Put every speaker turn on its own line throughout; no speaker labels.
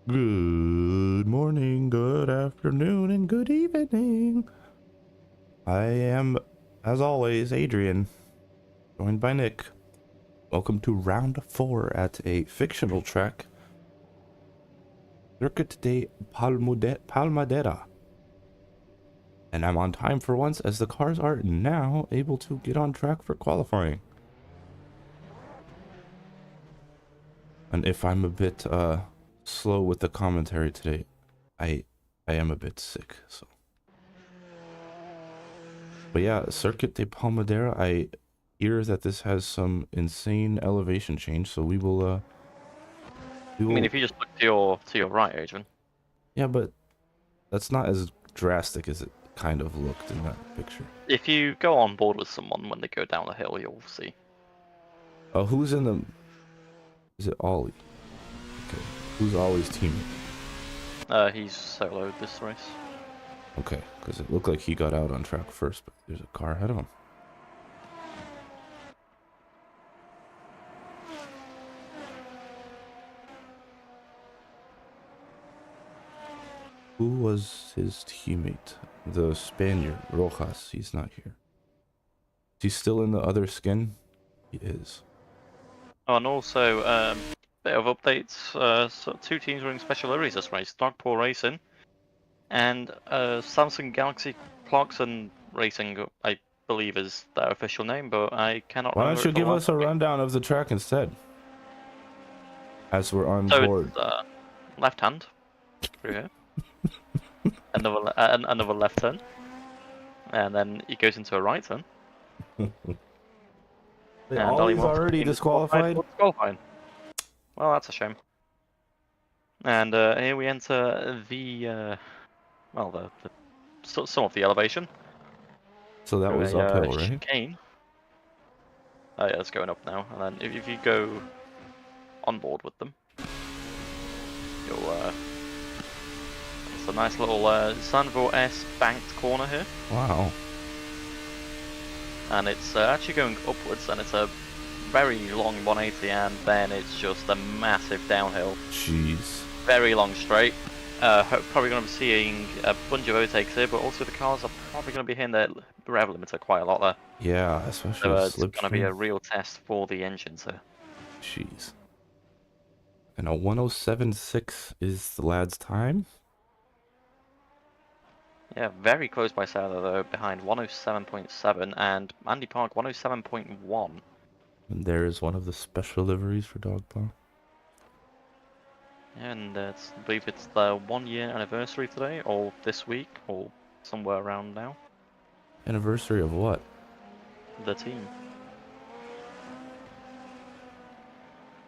Good morning, good afternoon, and good evening. I am, as always, Adrian, joined by Nick. Welcome to round 4 at a fictional track, Circuit de Palmadera. And I'm on time for once, as the cars are now able to get on track for qualifying. And if I'm a bit slow with the commentary today, I am a bit sick, so. But yeah, Circuit de Palmadera, I hear that this has some insane elevation change, so we will
I mean, if you just look to your right, Adrian.
yeah, but that's not as drastic as it kind of looked in that picture.
If you go on board with someone when they go down the hill, you'll see.
Oh, who's in the... Is it Ollie? Okay. Who's Ollie's teammate?
He's soloed this race.
Okay, because it looked like he got out on track first, but there's a car ahead of him. Who was his teammate? The Spaniard, Rojas. He's not here. Is he still in the other skin? He is.
Oh, and also, bit of updates. So 2 teams running special liveries this race: Dogpaw Racing and Samsung Galaxy Clarkson Racing. I believe is their official name, but I cannot
Why
remember
don't
it
you
for the
give
life
us a
of me.
rundown of the track instead? As we're on
So
board.
it's left hand through here, another left turn, and then it goes into a right turn. And Ollie
Ollie's
Morton's
already
team disqualified
disqualified?
for disqualifying. Well, that's a shame. And here we enter the well, some of the elevation
So that
through
was
a
uphill, right?
chicane. Oh yeah, it's going up now. And then if you go on board with them, you'll it's a nice little Sanville S banked corner here,
Wow.
and it's actually going upwards, and it's a very long 180, and then it's just a massive downhill.
Jeez.
Very long straight. Probably going to be seeing a bunch of overtakes here, but also the cars are probably going to be hitting their rev limiter quite a lot there.
Yeah, especially
So
with
it's going to be
slipstream.
a real test for the engines here.
Jeez. And a 107.6 is the lad's time?
Yeah, very close by Sarah though, behind 107.7 and Andy Park 107.1.
And there's one of the special liveries for Dogpaw.
And I believe it's the 1-year anniversary today, or this week, or somewhere around now.
Anniversary of what?
The team.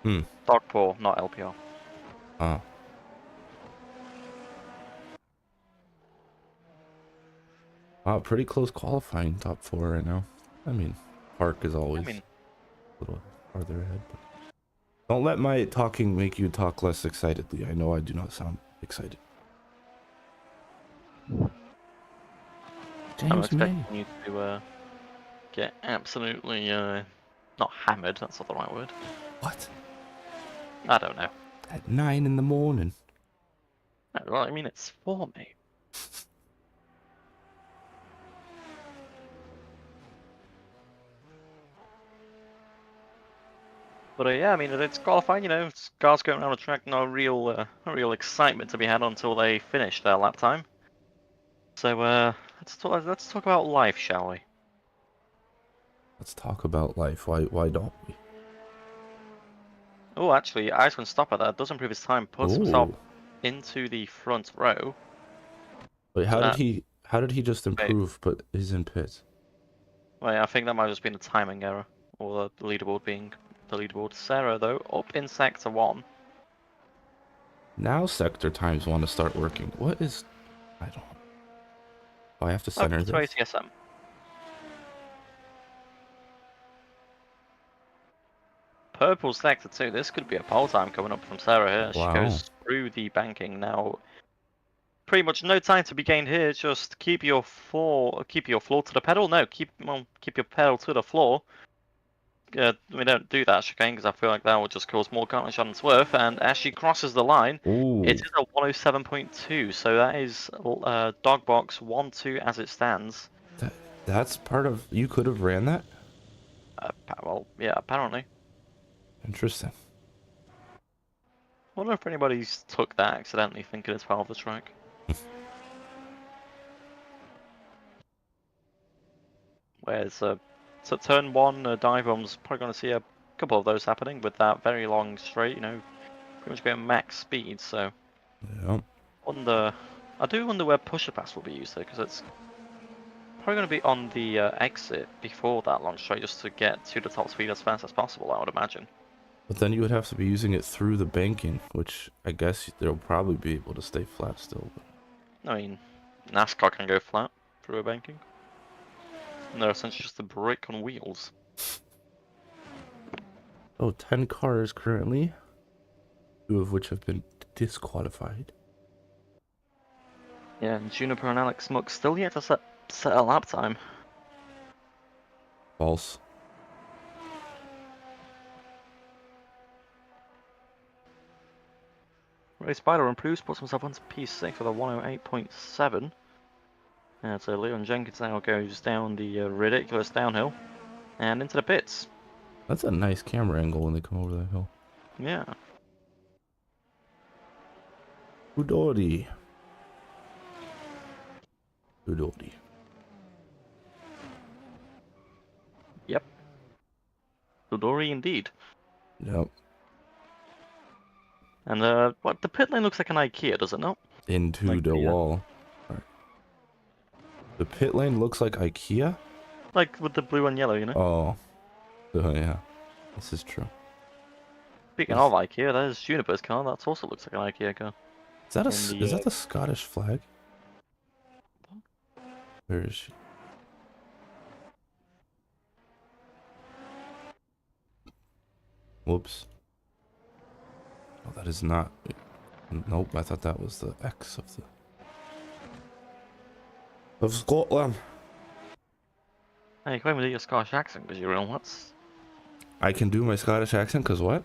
Hmm.
Dogpaw, not LPR.
Ah. Wow, pretty close qualifying, top 4 right now. I mean, Park is always a little farther ahead, but... Don't let my talking make you talk less excitedly. I know I do not sound excited.
I'm
James May.
expecting you to get absolutely, not hammered, that's not the right word.
What?
I don't know.
At 9 in the morning.
Well, I mean, it's for me. But yeah, I mean, it's qualifying. You know, cars going around the track, no real excitement to be had until they finish their lap time. So let's talk about life, shall we?
Let's talk about life. Why don't we?
Oh, actually, Iceland Stopper that does improve his time, puts himself
Oh.
into the front row.
Wait,
So that,
how did he just
wait,
improve but is in pit?
wait, I think that might have just been a timing error, or the leaderboard being the leaderboard. Sarah though, up in sector 1.
Now sector times want to start working. What is... I don't... Oh, I have to
Up
center
to
this?
ATSM. Purple sector 2. This could be a pole time coming up from Sarah here. She
Wow.
goes through the banking now. Pretty much no time to be gained here. Just keep your floor to the pedal. No, keep your pedal to the floor. we don't do that chicane because I feel like that would just cause more carnage on its worth. And as she crosses the line,
Ooh,
it is a 107.2, so that is dog box 1-2 as it stands.
that's part of. You could have ran that.
Well, yeah, apparently.
Interesting.
I wonder if anybody's took that accidentally, thinking it's part of the track. Whereas, so turn one dive bomb's probably going to see a couple of those happening with that very long straight. You know, pretty much going max speed. So,
Yeah.
I do wonder where pusher pass will be used there because it's probably going to be on the exit before that long straight, just to get to the top speed as fast as possible. I would imagine.
But then you would have to be using it through the banking, which I guess they'll probably be able to stay flat still. But...
I mean, NASCAR can go flat through a banking. And they're essentially just a brick on wheels.
Oh, 10 cars currently, 2 of which have been disqualified.
Yeah, and Juniper and Alex Muck still yet to set a lap time.
False.
Ray Spider improves, puts himself onto P6 with a 108.7. And so Leon Jenkins now goes down the ridiculous downhill and into the pits.
That's a nice camera angle when they come over that hill.
Yeah.
Udori. Udori.
Yep. Dodori indeed.
Yep.
And what the pit lane looks like an IKEA, does it not?
Into
Like
the wall. Right. The pit lane looks like IKEA?
Like with the blue and yellow, you know?
Oh, yeah. This is true.
Speaking of IKEA, there's Juniper's car. That also looks like an IKEA car.
Is that the Scottish flag? Where is she? Whoops. Oh, that is not. Nope, I thought that was the X of Scotland.
Hey, you can't even do your Scottish accent because you're ill. That's...
I can do my Scottish accent because what?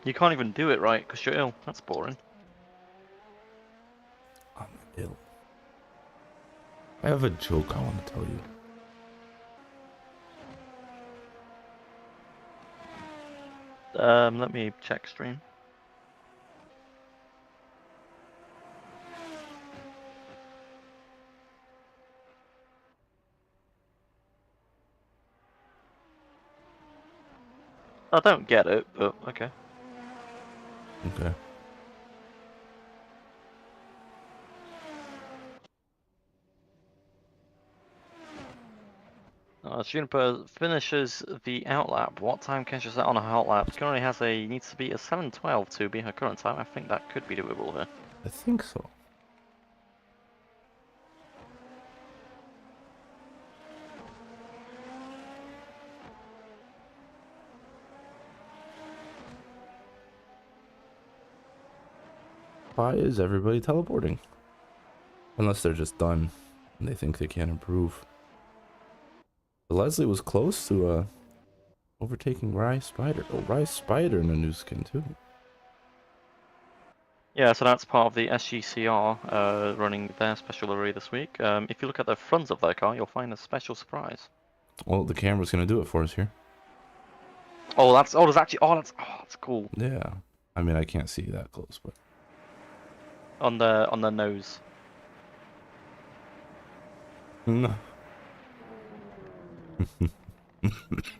You can't even do it right because you're ill. That's boring.
I'm ill. I have a joke I want to tell you.
Let me check stream. I don't get it, but okay.
Okay.
Juniper finishes the outlap. What time can she set on a outlap? Currently needs to be a 7:12 to be her current time. I think that could be doable here.
I think so. Why is everybody teleporting? Unless they're just done and they think they can't improve. But Leslie was close to overtaking Rye Spider. Oh, Rye Spider in a new skin too.
Yeah, so that's part of the SGCR running their special livery this week. If you look at the front of their car, you'll find a special surprise.
Well, the camera's gonna do it for us here.
That's cool.
Yeah. I mean, I can't see that close, but
On the nose.
no.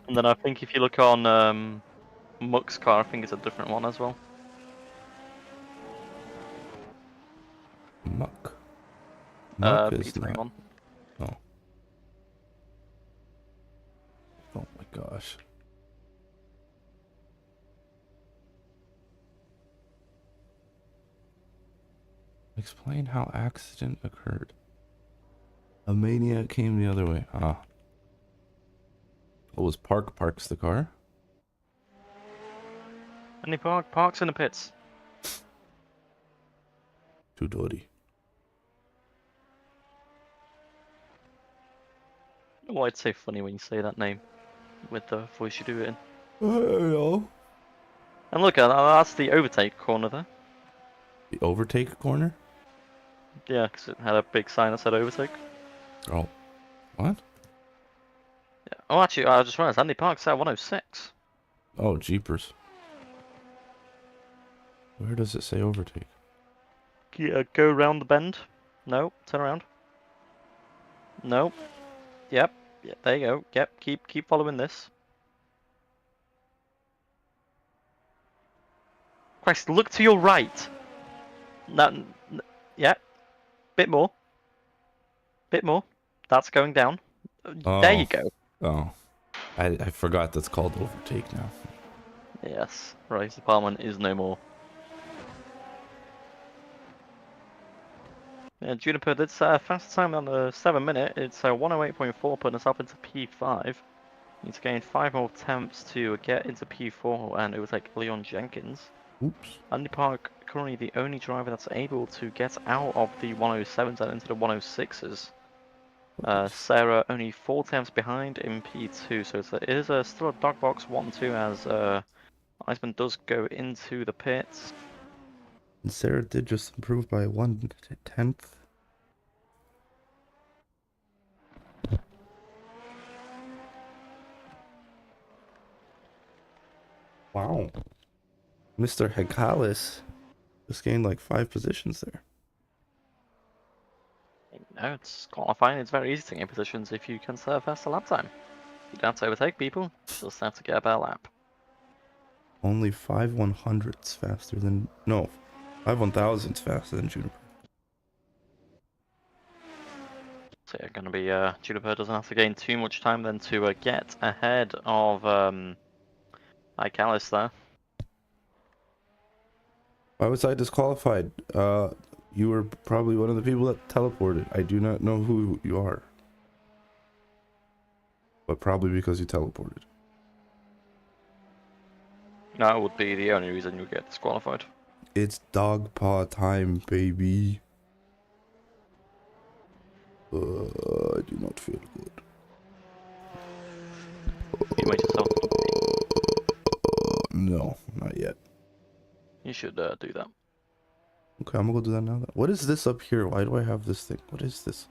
And then I think if you look on Muck's car, I think it's a different one as well.
Muck. Muck is
Pete's
not.
one.
Oh. Oh my gosh. Explain how accident occurred. A maniac came the other way. Ah. What was parks the car?
And he parks in the pits.
Too dirty.
Oh, I'd say funny when you say that name. with the voice you do it in.
I don't know.
And look, that's the overtake corner there.
The overtake corner?
Yeah, because it had a big sign that said overtake.
Oh, what?
Yeah. Oh, actually, I just realized Andy Park's at 106.
Oh, jeepers. Where does it say overtake?
Yeah, go around the bend. No, turn around. No. Yep. Yeah, there you go. Yep. Keep following this. Christ, look to your right. No, yeah. Bit more. Bit more. That's going down. There you
Oh,
go.
oh. I forgot that's called overtake now.
Yes. Race department is no more. Yeah, Juniper did fastest time on the 7 minute. It's 108.4, putting us up into P5. Need to gain 5 more attempts to get into P4 and overtake Leon Jenkins.
Oops.
Andy Park currently the only driver that's able to get out of the 107s and into the 106s. Sarah only 4 attempts behind in P2, so it is still a dog box 1-2 as Iceman does go into the pits.
And Sarah did just improve by 1/10. Wow. Mr. Hegalis just gained like 5 positions there.
No, it's qualifying. It's very easy to gain positions if you can serve faster lap time. You don't have to overtake people, just have to get a better lap.
Only 5/100ths faster than... No, 5/1000s faster than Juniper.
So yeah, gonna be Juniper doesn't have to gain too much time then to get ahead of Icalis there.
Why was I disqualified? You were probably one of the people that teleported. I do not know who you are. But probably because you teleported.
That would be the only reason you get disqualified.
It's dog paw time, baby. I do not feel good.
You made yourself.
No, not yet.
You should do that.
Okay, I'm gonna go do that now. What is this up here? Why do I have this thing? What is this?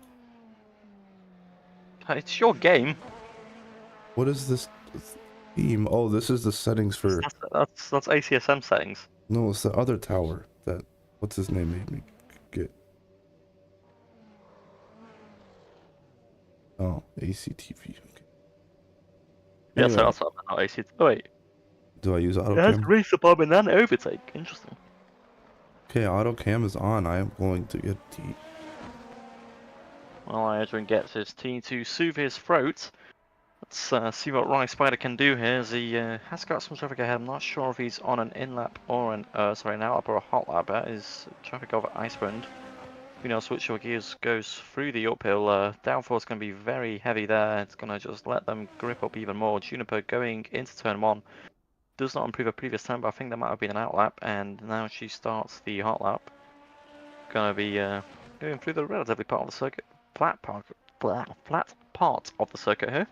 It's your game.
What is this theme? Oh, this is the settings for...
That's ACSM settings.
No, it's the other tower that... What's his name made me get? Oh, ACTV. Okay.
Yeah, so
Anyway,
that's not AC. Oh wait,
do I use auto
it has
cam?
race department and overtake. Interesting.
Okay, auto cam is on. I am going to get T.
Well, Adrian gets his T to soothe his throat. Let's see what Rye Spider can do here. As he has got some traffic ahead. I'm not sure if he's on an in lap or an an out lap or a hot lap. That is traffic over Iceland. You know, switch your gears goes through the uphill. Downforce going to be very heavy there. It's going to just let them grip up even more. Juniper going into turn 1 does not improve her previous time, but I think that might have been an out lap, and now she starts the hot lap. Going to be going through the relatively part of the circuit, flat part of the circuit here.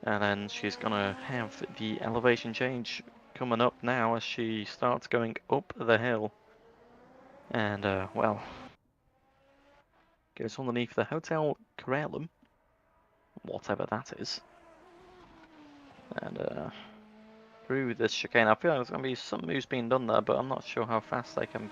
And then she's going to have the elevation change coming up now as she starts going up the hill. And, well, goes underneath the Hotel Corellum, whatever that is. And, through this chicane, I feel like there's going to be some moves being done there, but I'm not sure how fast they can.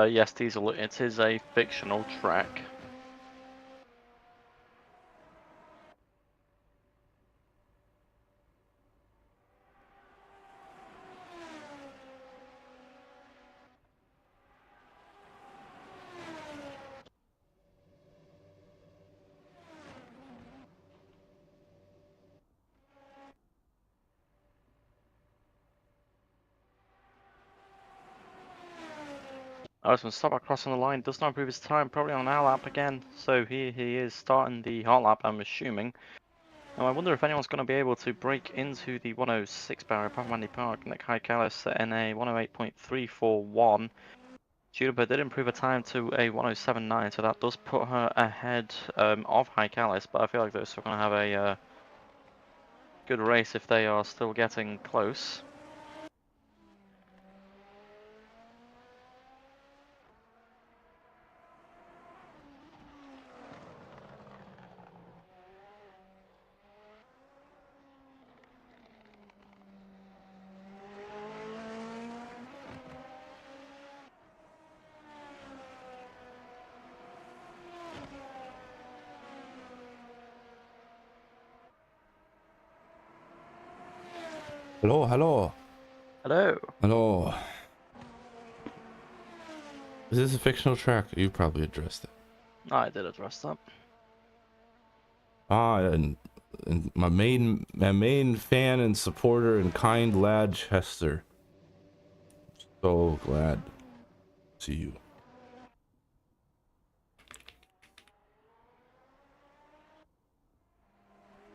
Yes, Diesel, it is a fictional track. I was going to stop by crossing the line. Does not improve his time. Probably on our lap again. So here he is starting the hot lap, I'm assuming. Now I wonder if anyone's going to be able to break into the 106 barrier. Palmadera Park. Nick Highcalis in a 108.341. Juniper did improve her time to a 107.9, so that does put her ahead of Highcalis. But I feel like they're still going to have a good race if they are still getting close.
Hello, hello.
Hello.
Hello. Is this a fictional track? You probably addressed it.
I did address that.
And my main fan and supporter and kind lad Chester. So glad to see you.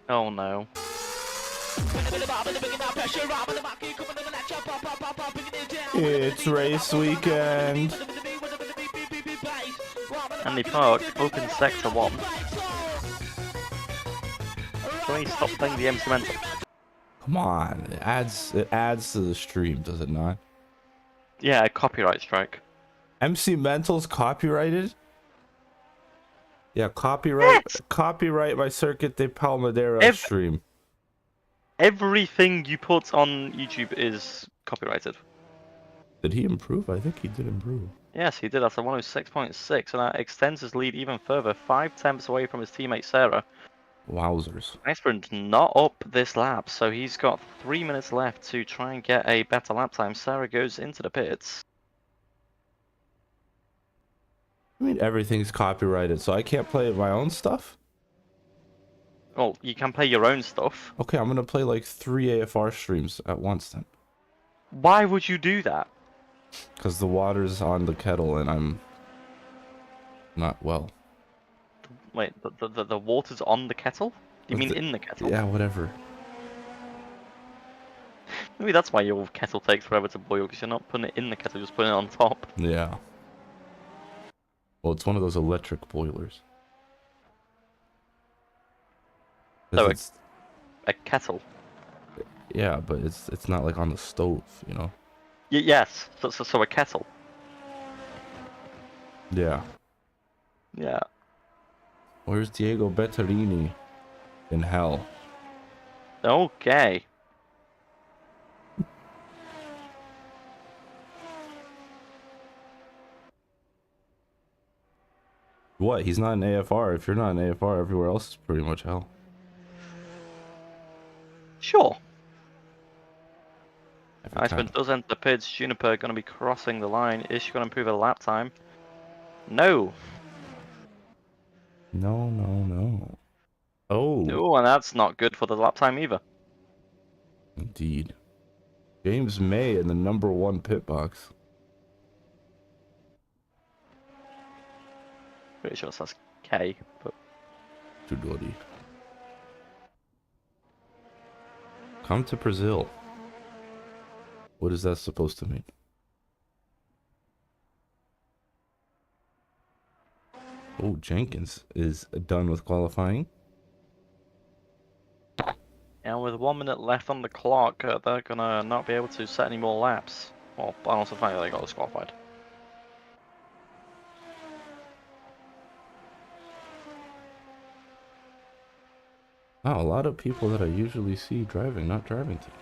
Oh no.
It's race weekend.
Andy Park, open sector 1. Can we stop playing the MC Mental?
Come on, it adds to the stream, does it not?
Yeah, copyright strike.
MC Mental's copyrighted? Yeah, copyright
Yes!
copyright my Circuit de Palmadera stream.
Everything you put on YouTube is copyrighted.
Did he improve? I think he did improve.
Yes, he did. That's a 106.6, and that extends his lead even further, 5 tenths away from his teammate Sarah.
Wowzers.
Iceberg's not up this lap, so he's got 3 minutes left to try and get a better lap time. Sarah goes into the pits.
I mean, everything's copyrighted, so I can't play my own stuff?
Well, you can play your own stuff.
Okay, I'm gonna play like 3 AFR streams at once then.
Why would you do that?
Because the water's on the kettle and I'm not well.
Wait, the water's on the kettle? You mean in the kettle?
Yeah, whatever.
Maybe that's why your kettle takes forever to boil, because you're not putting it in the kettle, you're just putting it on top.
Yeah. Well, it's one of those electric boilers.
So
It's,
a kettle?
yeah, but it's not like on the stove, you know?
Yes, so a kettle.
Yeah.
Yeah.
Where's Diego Betterini? In hell.
Okay.
What? He's not an AFR. If you're not an AFR, everywhere else is pretty much hell.
Sure.
Every
Iceman
time.
does enter the pits. Juniper going to be crossing the line. Is she going to improve her lap time? No.
No, no, no. Oh.
No, and that's not good for the lap time either.
Indeed. James May in the #1 pit box.
Pretty sure it says K, but...
Tudori. Come to Brazil. What is that supposed to mean? Oh, Jenkins is done with qualifying.
And with 1 minute left on the clock, they're gonna not be able to set any more laps. Well, I also find they got disqualified.
Wow, a lot of people that I usually see driving, not driving today.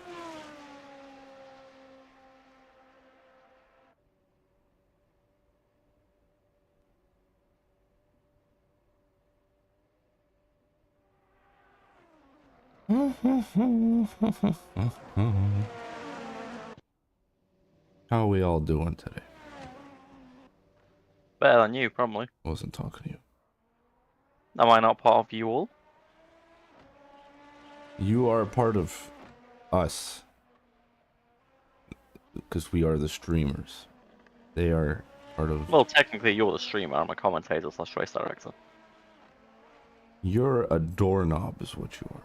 How are we all doing today?
Better than you, probably.
Wasn't talking to you.
Am I not part of you all?
You are a part of us. Because we are the streamers. They are part of.
Well, technically, you're the streamer. I'm a commentator slash race director.
You're a doorknob, is what you are.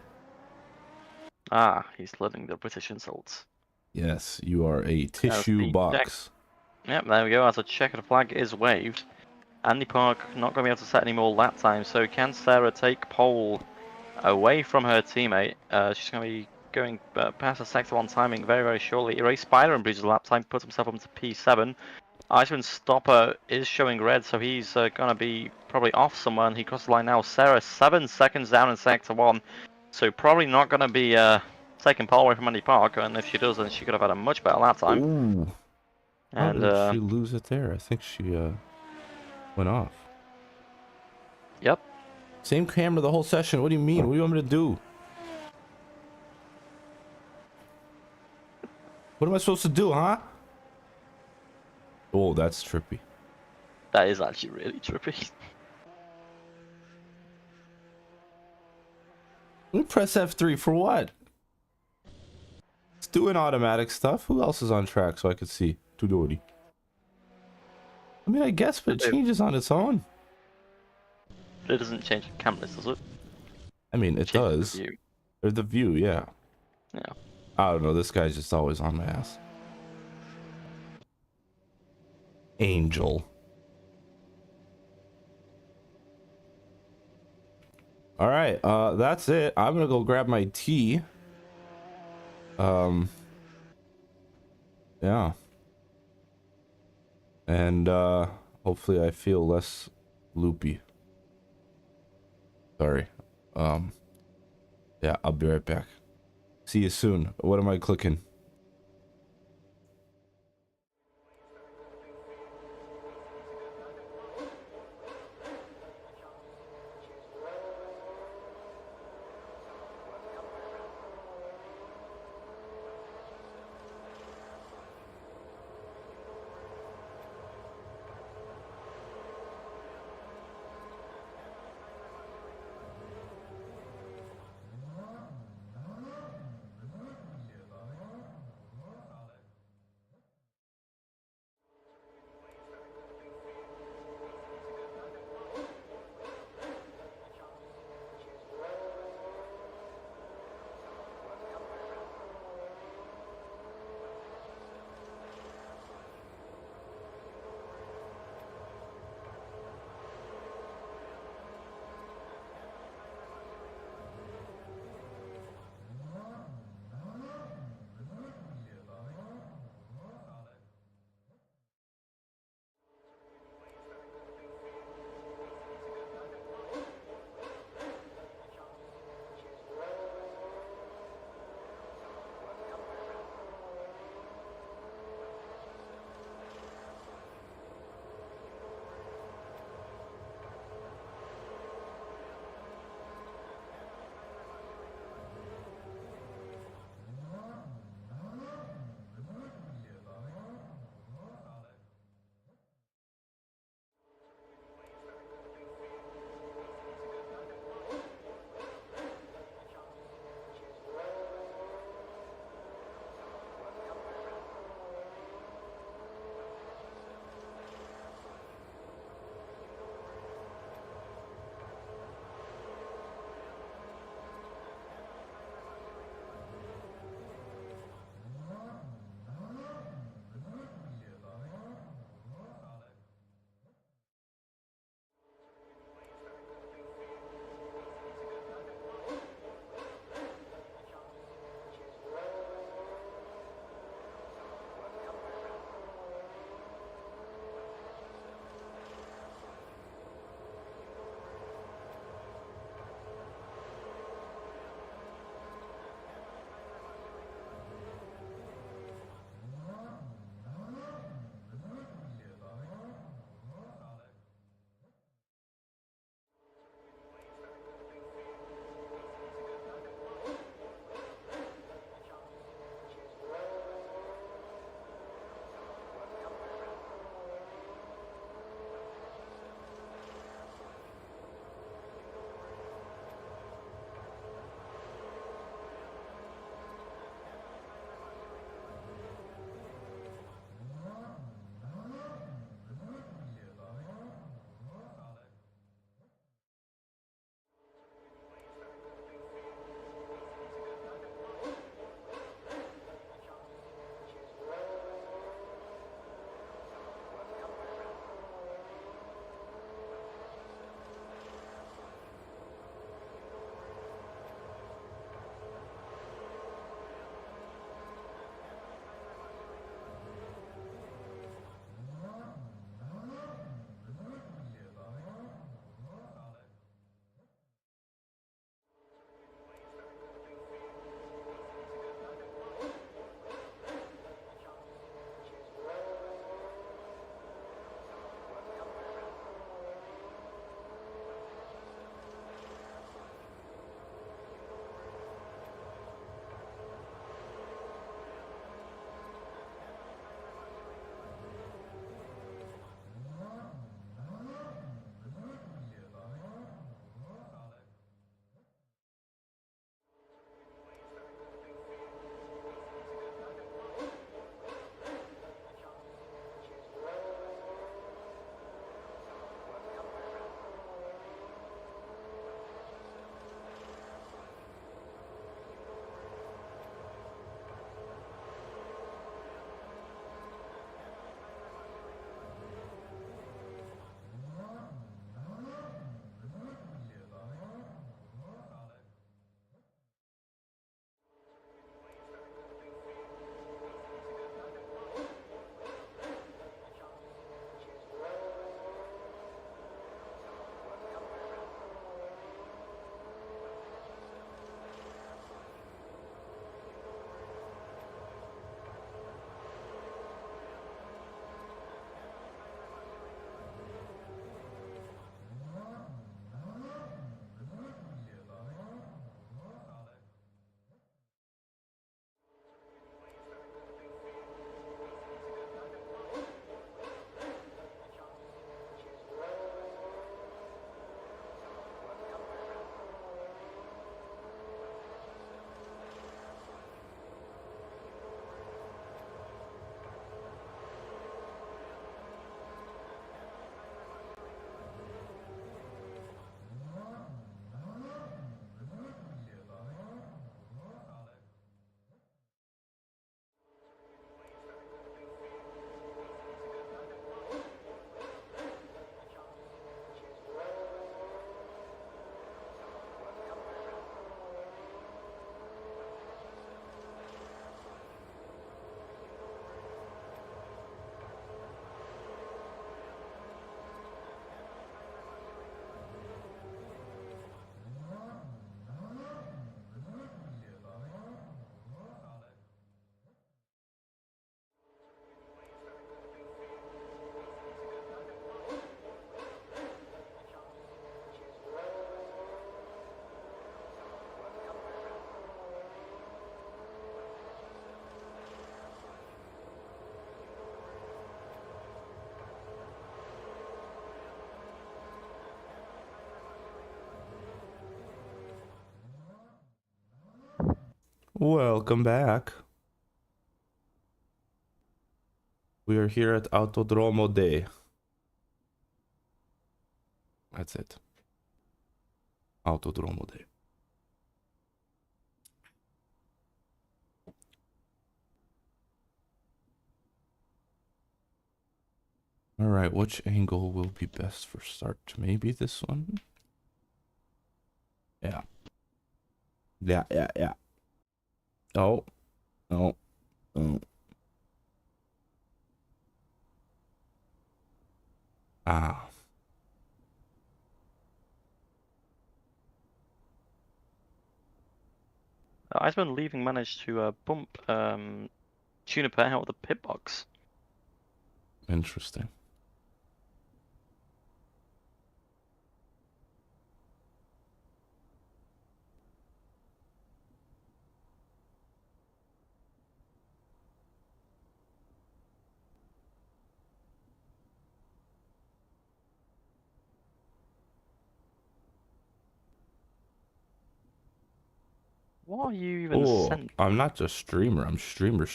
Ah, he's learning the British insults.
Yes, you are a tissue box.
Yep, there we go. As a checkered flag is waved, Andy Park not going to be able to set any more lap time. So can Sarah take pole away from her teammate? She's going to be going past the sector 1 timing very, very shortly. Ray Spider improves lap time, puts himself up to P7. Iceman Stopper is showing red, so he's going to be probably off somewhere, and he crosses the line now. Sarah 7 seconds down in sector 1, so probably not going to be taking pole away from Andy Park, and if she does, then she could have had a much better lap time.
Ooh. How
And
did she lose it there? I think she went off.
Yep.
Same camera the whole session. What do you mean? What do you want me to do? What am I supposed to do, huh? Oh, that's trippy.
That is actually really trippy.
Let me press F3 for what? It's doing automatic stuff. Who else is on track so I could see? Tudori. I mean, I guess, but it changes on its own.
It doesn't change the cameras, does it?
I mean, it does.
The view.
Or the view, yeah.
Yeah.
I don't know. This guy's just always on my ass. Angel. All right, that's it. I'm gonna go grab my tea. Yeah. And hopefully I feel less loopy. Sorry. Yeah, I'll be right back. See you soon. What am I clicking? Welcome back. We are here at Autodromo Day. That's it. Autodromo Day. Alright, which angle will be best for start? Maybe this one? Yeah. Yeah. Oh. Oh. Oh. Ah.
Iceman leaving managed to bump Juniper out of the pit box.
Interesting.
What are you even
Oh,
sent?
I'm not just streamer, I'm streamer.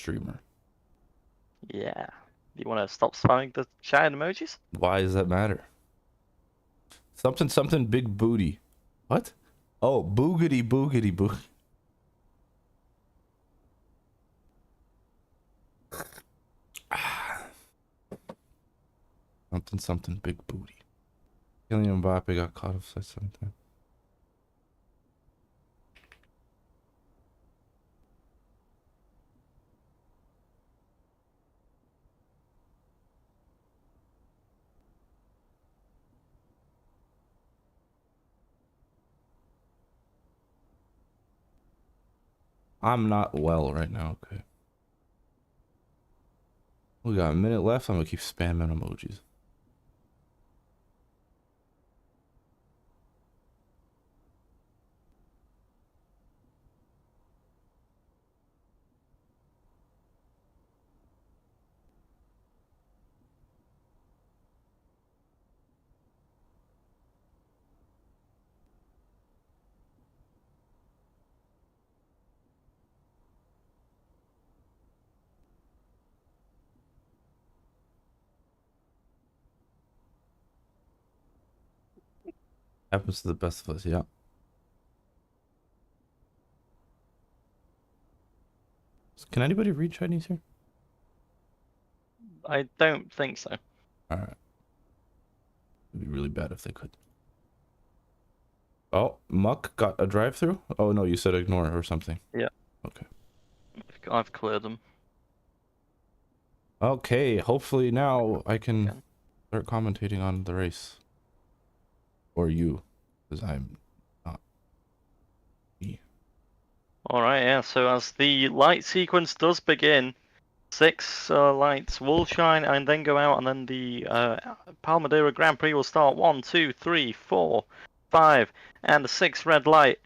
Yeah. You want to stop spamming the chat emojis?
Why does that matter? Something big booty. What? Oh, boogity boo. Something big booty. Kylian Mbappe got caught offside 7 times. I'm not well right now, okay. We got a minute left, I'm gonna keep spamming emojis. Happens to the best of us, yeah. Can anybody read Chinese here?
I don't think so.
Alright. It'd be really bad if they could. Oh, Muck got a drive-through? Oh no, you said ignore or something.
Yeah.
Okay.
I've cleared them.
Okay, hopefully now I can start commentating on the race. Or you, because I'm not me.
Alright, yeah, so as the light sequence does begin, 6 lights will shine and then go out, and then the Palmadera Grand Prix will start. 1, 2, 3, 4, 5, and the 6th red light.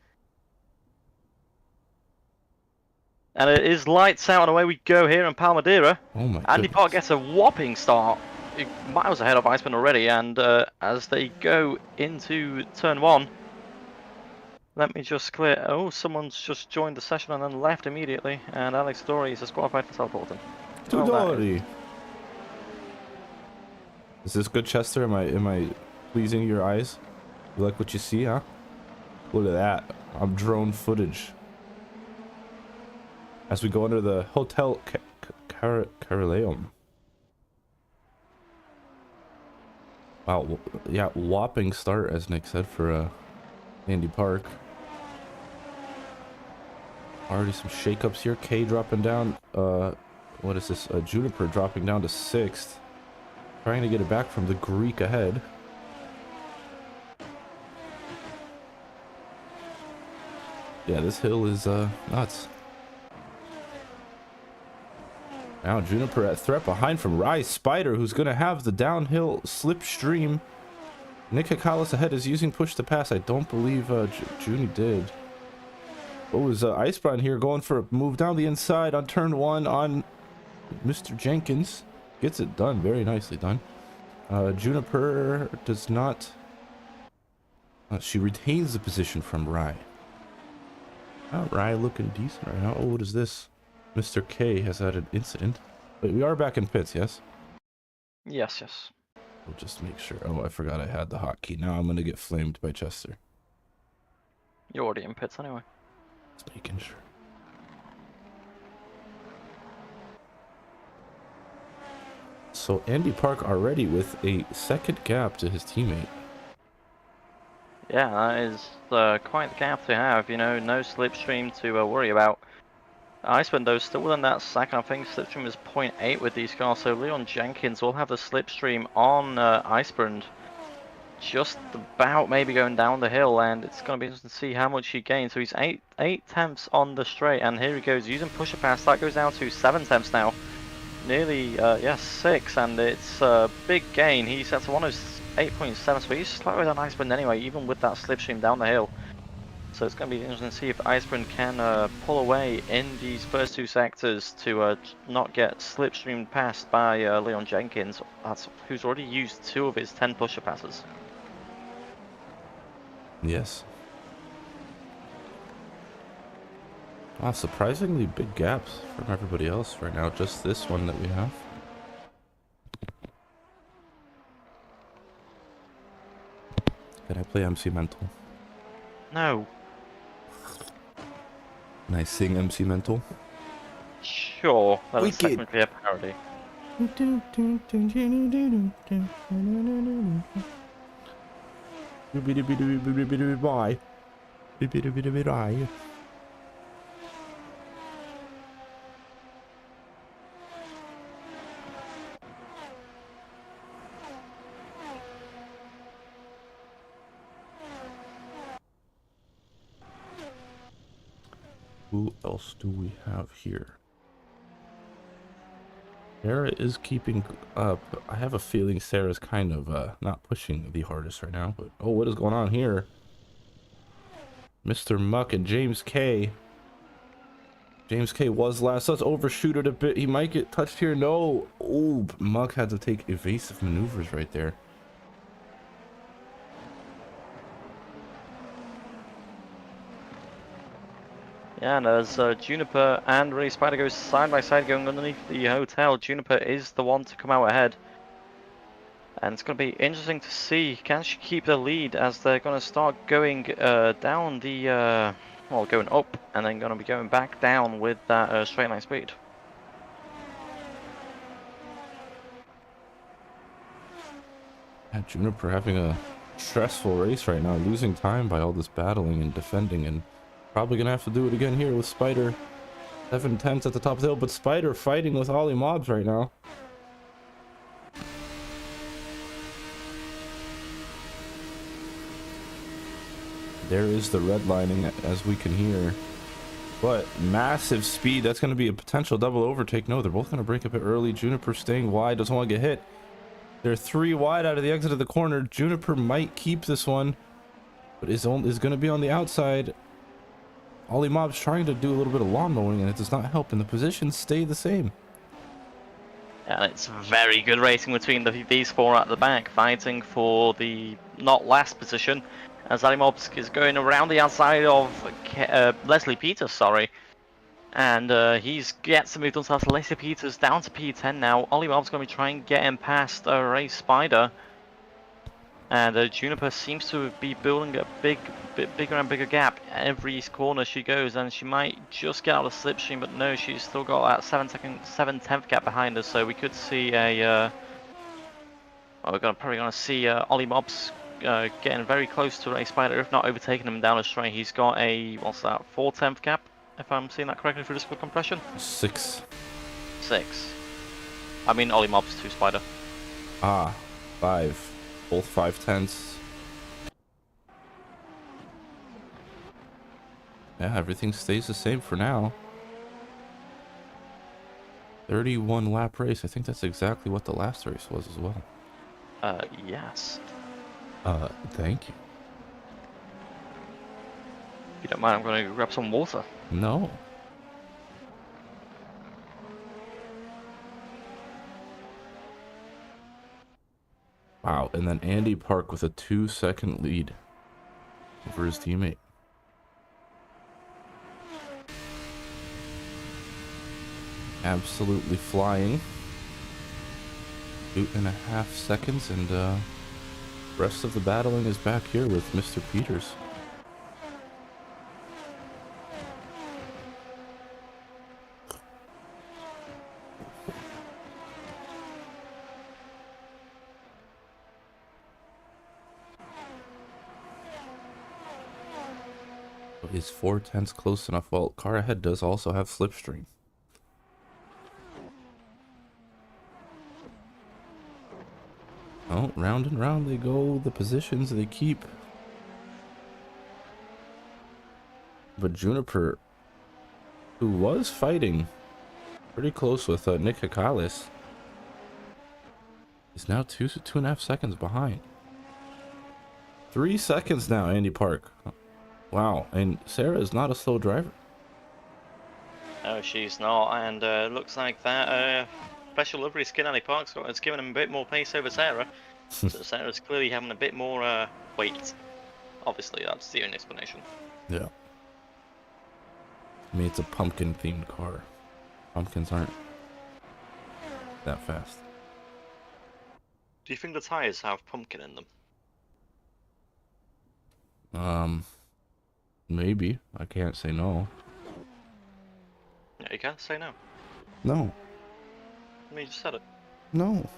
And it is lights out and away we go here in Palmadera.
Oh my
Andy
goodness.
Park gets a whopping start, miles ahead of Iceman already, and as they go into turn 1, let me just clear. Oh, someone's just joined the session and then left immediately, and Alex Dory is disqualified for teleporting.
Tudori! Is this good, Chester? Am I pleasing your eyes? You like what you see, huh? Look at that. I'm drone footage. As we go under the Hotel Caraleum. Wow, yeah, whopping start, as Nick said, for Andy Park. Already some shakeups here. K dropping down. What is this? Juniper dropping down to 6th. Trying to get it back from the Greek ahead. Yeah, this hill is nuts. Now Juniper at threat behind from Rise Spider, who's going to have the downhill slipstream. Nick Hikalis ahead is using push to pass. I don't believe Junie did. What was Icebrine here going for a move down the inside on turn 1 on Mr. Jenkins. Gets it done. Very nicely done. Juniper does not... she retains the position from Rye. All right, looking decent right now. Oh, what is this? Mr. K has had an incident. Wait, we are back in pits, yes?
Yes, yes.
We'll just make sure. Oh, I forgot I had the hotkey. Now I'm gonna get flamed by Chester.
You're already in pits anyway.
Just making sure. So Andy Park already with a second gap to his teammate.
Yeah, that is quite the gap to have. You know, no slipstream to worry about. Iceburn, though, still within that second. I think slipstream is 0.8 with these cars, so Leon Jenkins will have the slipstream on Iceburn just about maybe going down the hill, and it's going to be interesting to see how much he gains. So he's 8 tenths on the straight, and here he goes using pusher pass. That goes down to 7 tenths now. Nearly, yeah, 6, and it's a big gain. He's at 108.7, so he's slower than Iceburn anyway, even with that slipstream down the hill. So it's going to be interesting to see if Iceburn can pull away in these first two sectors to not get slipstreamed past by Leon Jenkins, who's already used 2 of his 10 pusher passes.
Yes. Wow, surprisingly big gaps from everybody else right now. Just this one that we have. Can I play MC Mental?
No.
Can I sing MC Mental?
Sure, that is
Wicked.
technically a parody.
Bye. Who else do we have here? Sarah is keeping up. I have a feeling Sarah's kind of not pushing the hardest right now. But oh, what is going on here? Mr. Muck and James K. James K was last. Let's overshoot it a bit. He might get touched here. No. Oh, Muck had to take evasive maneuvers right there.
Yeah, and as Juniper and Ray Spider goes side by side going underneath the hotel, Juniper is the one to come out ahead. And it's going to be interesting to see, can she keep the lead as they're going to start going down the, well, going up and then going to be going back down with that straight line speed.
Yeah, Juniper having a stressful race right now, losing time by all this battling and defending, and probably gonna have to do it again here with Spider. 7 tenths at the top of the hill, but Spider fighting with Ollie Mobs right now. There is the redlining, as we can hear. But massive speed. That's going to be a potential double overtake. No, they're both going to break up it early. Juniper staying wide. Doesn't want to get hit. They're 3 wide out of the exit of the corner. Juniper might keep this one, but is going to be on the outside. Ollie Mob's trying to do a little bit of lawn mowing, and it does not help, and the positions stay the same.
And it's very good racing between these 4 at the back, fighting for the not last position. As Alimobs is going around the outside of Leslie Peters, sorry. And he gets to move themselves. Leslie Peters down to P10 now. Alimob's going to be trying to get him past Ray Spider. And Juniper seems to be building a bigger and bigger gap every corner she goes, and she might just get out of slipstream, but no, she's still got that 7/10 gap behind her. So we could see a. Well, we're probably going to see Ollie Mobs getting very close to Ray Spider, if not overtaking him down the straight. He's got a, what's that, 4/10 gap, if I'm seeing that correctly through the split compression?
6.
6. I mean Ollie Mobs to Spider.
Ah, 5. Both 5/10. Yeah, everything stays the same for now. 31 lap race. I think that's exactly what the last race was as well.
Yes.
Thank you.
If you don't mind, I'm going to grab some water.
No. Wow, and then Andy Park with a 2-second lead over his teammate. absolutely flying. 2.5 seconds, and rest of the battling is back here with Mr. Peters. Is 4/10 close enough? Well, car ahead does also have slipstream. Oh, round and round they go. The positions they keep. But Juniper, who was fighting pretty close with Nick Hakalis, is now 2.5 seconds behind. 3 seconds now, Andy Park. Wow, and Sarah is not a slow driver.
No, she's not, and looks like that special livery skin Annie Park's got. It's given him a bit more pace over Sarah. So Sarah's clearly having a bit more weight. Obviously, that's the only explanation.
Yeah. I mean, it's a pumpkin-themed car. Pumpkins aren't that fast.
Do you think the tyres have pumpkin in them?
Maybe. I can't say no.
Yeah, you can't say no.
No.
I mean, you just said it.
No.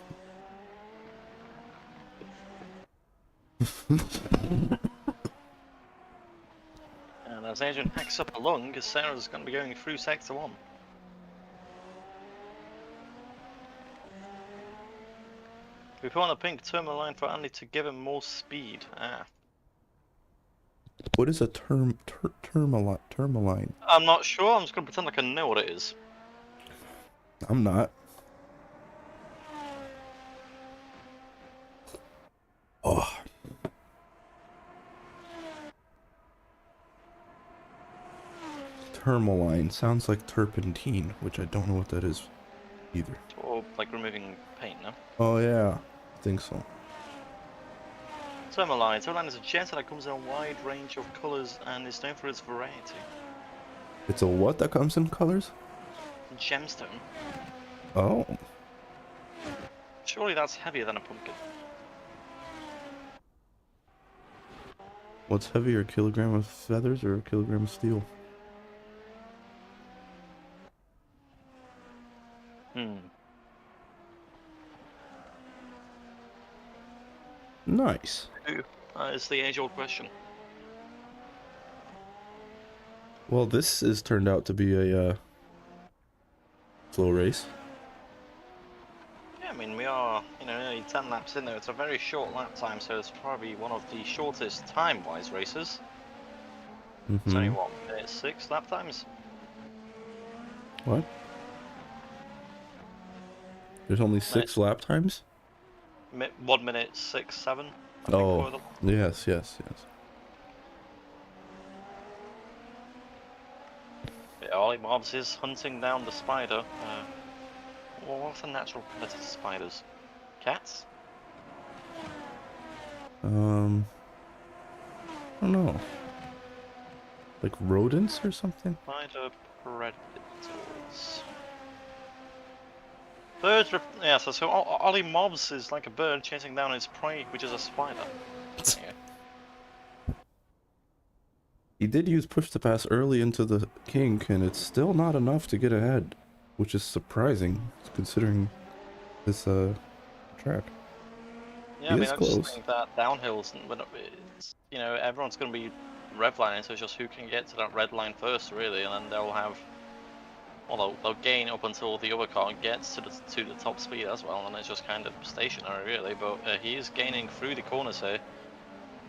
And as Adrian hacks up along, Sarah's going to be going through Sector 1. We put on a pink tourmaline for Andy to give him more speed. Ah.
What is a tourmaline?
I'm not sure, I'm just going to pretend like I know what it is.
I'm not. Oh. Tourmaline sounds like turpentine, which I don't know what that is either.
Or like removing paint, no?
Oh yeah, I think so.
Tourmaline. Tourmaline is a jet that comes in a wide range of colours and is known for its variety.
It's a what that comes in colors?
Gemstone.
Oh.
Surely that's heavier than a pumpkin.
What's heavier, a kilogram of feathers or a kilogram of steel? Nice.
It's the age-old question.
Well, this has turned out to be a slow race.
Yeah, I mean, we are, nearly 10 laps in there. It's a very short lap time, so it's probably one of the shortest time-wise races. It's only, what, 6 lap times?
What? There's only 6 lap times?
1 minute 6, 7.
Oh, yes.
Yeah, Ollie Mobs is hunting down the spider. Well, what's the natural predator to spiders? Cats?
I don't know. Like rodents or something?
Spider predators. Birds, yeah, so Ollie Mobs is like a bird chasing down its prey, which is a spider. Yeah.
He did use push to pass early into the kink, and it's still not enough to get ahead, which is surprising considering this track.
Yeah, I mean, I just think that downhills, it's, everyone's going to be redlining, so it's just who can get to that red line first, really, and then they'll have. Well, they'll gain up until the other car gets to the top speed as well, and it's just kind of stationary, really. But he is gaining through the corners here.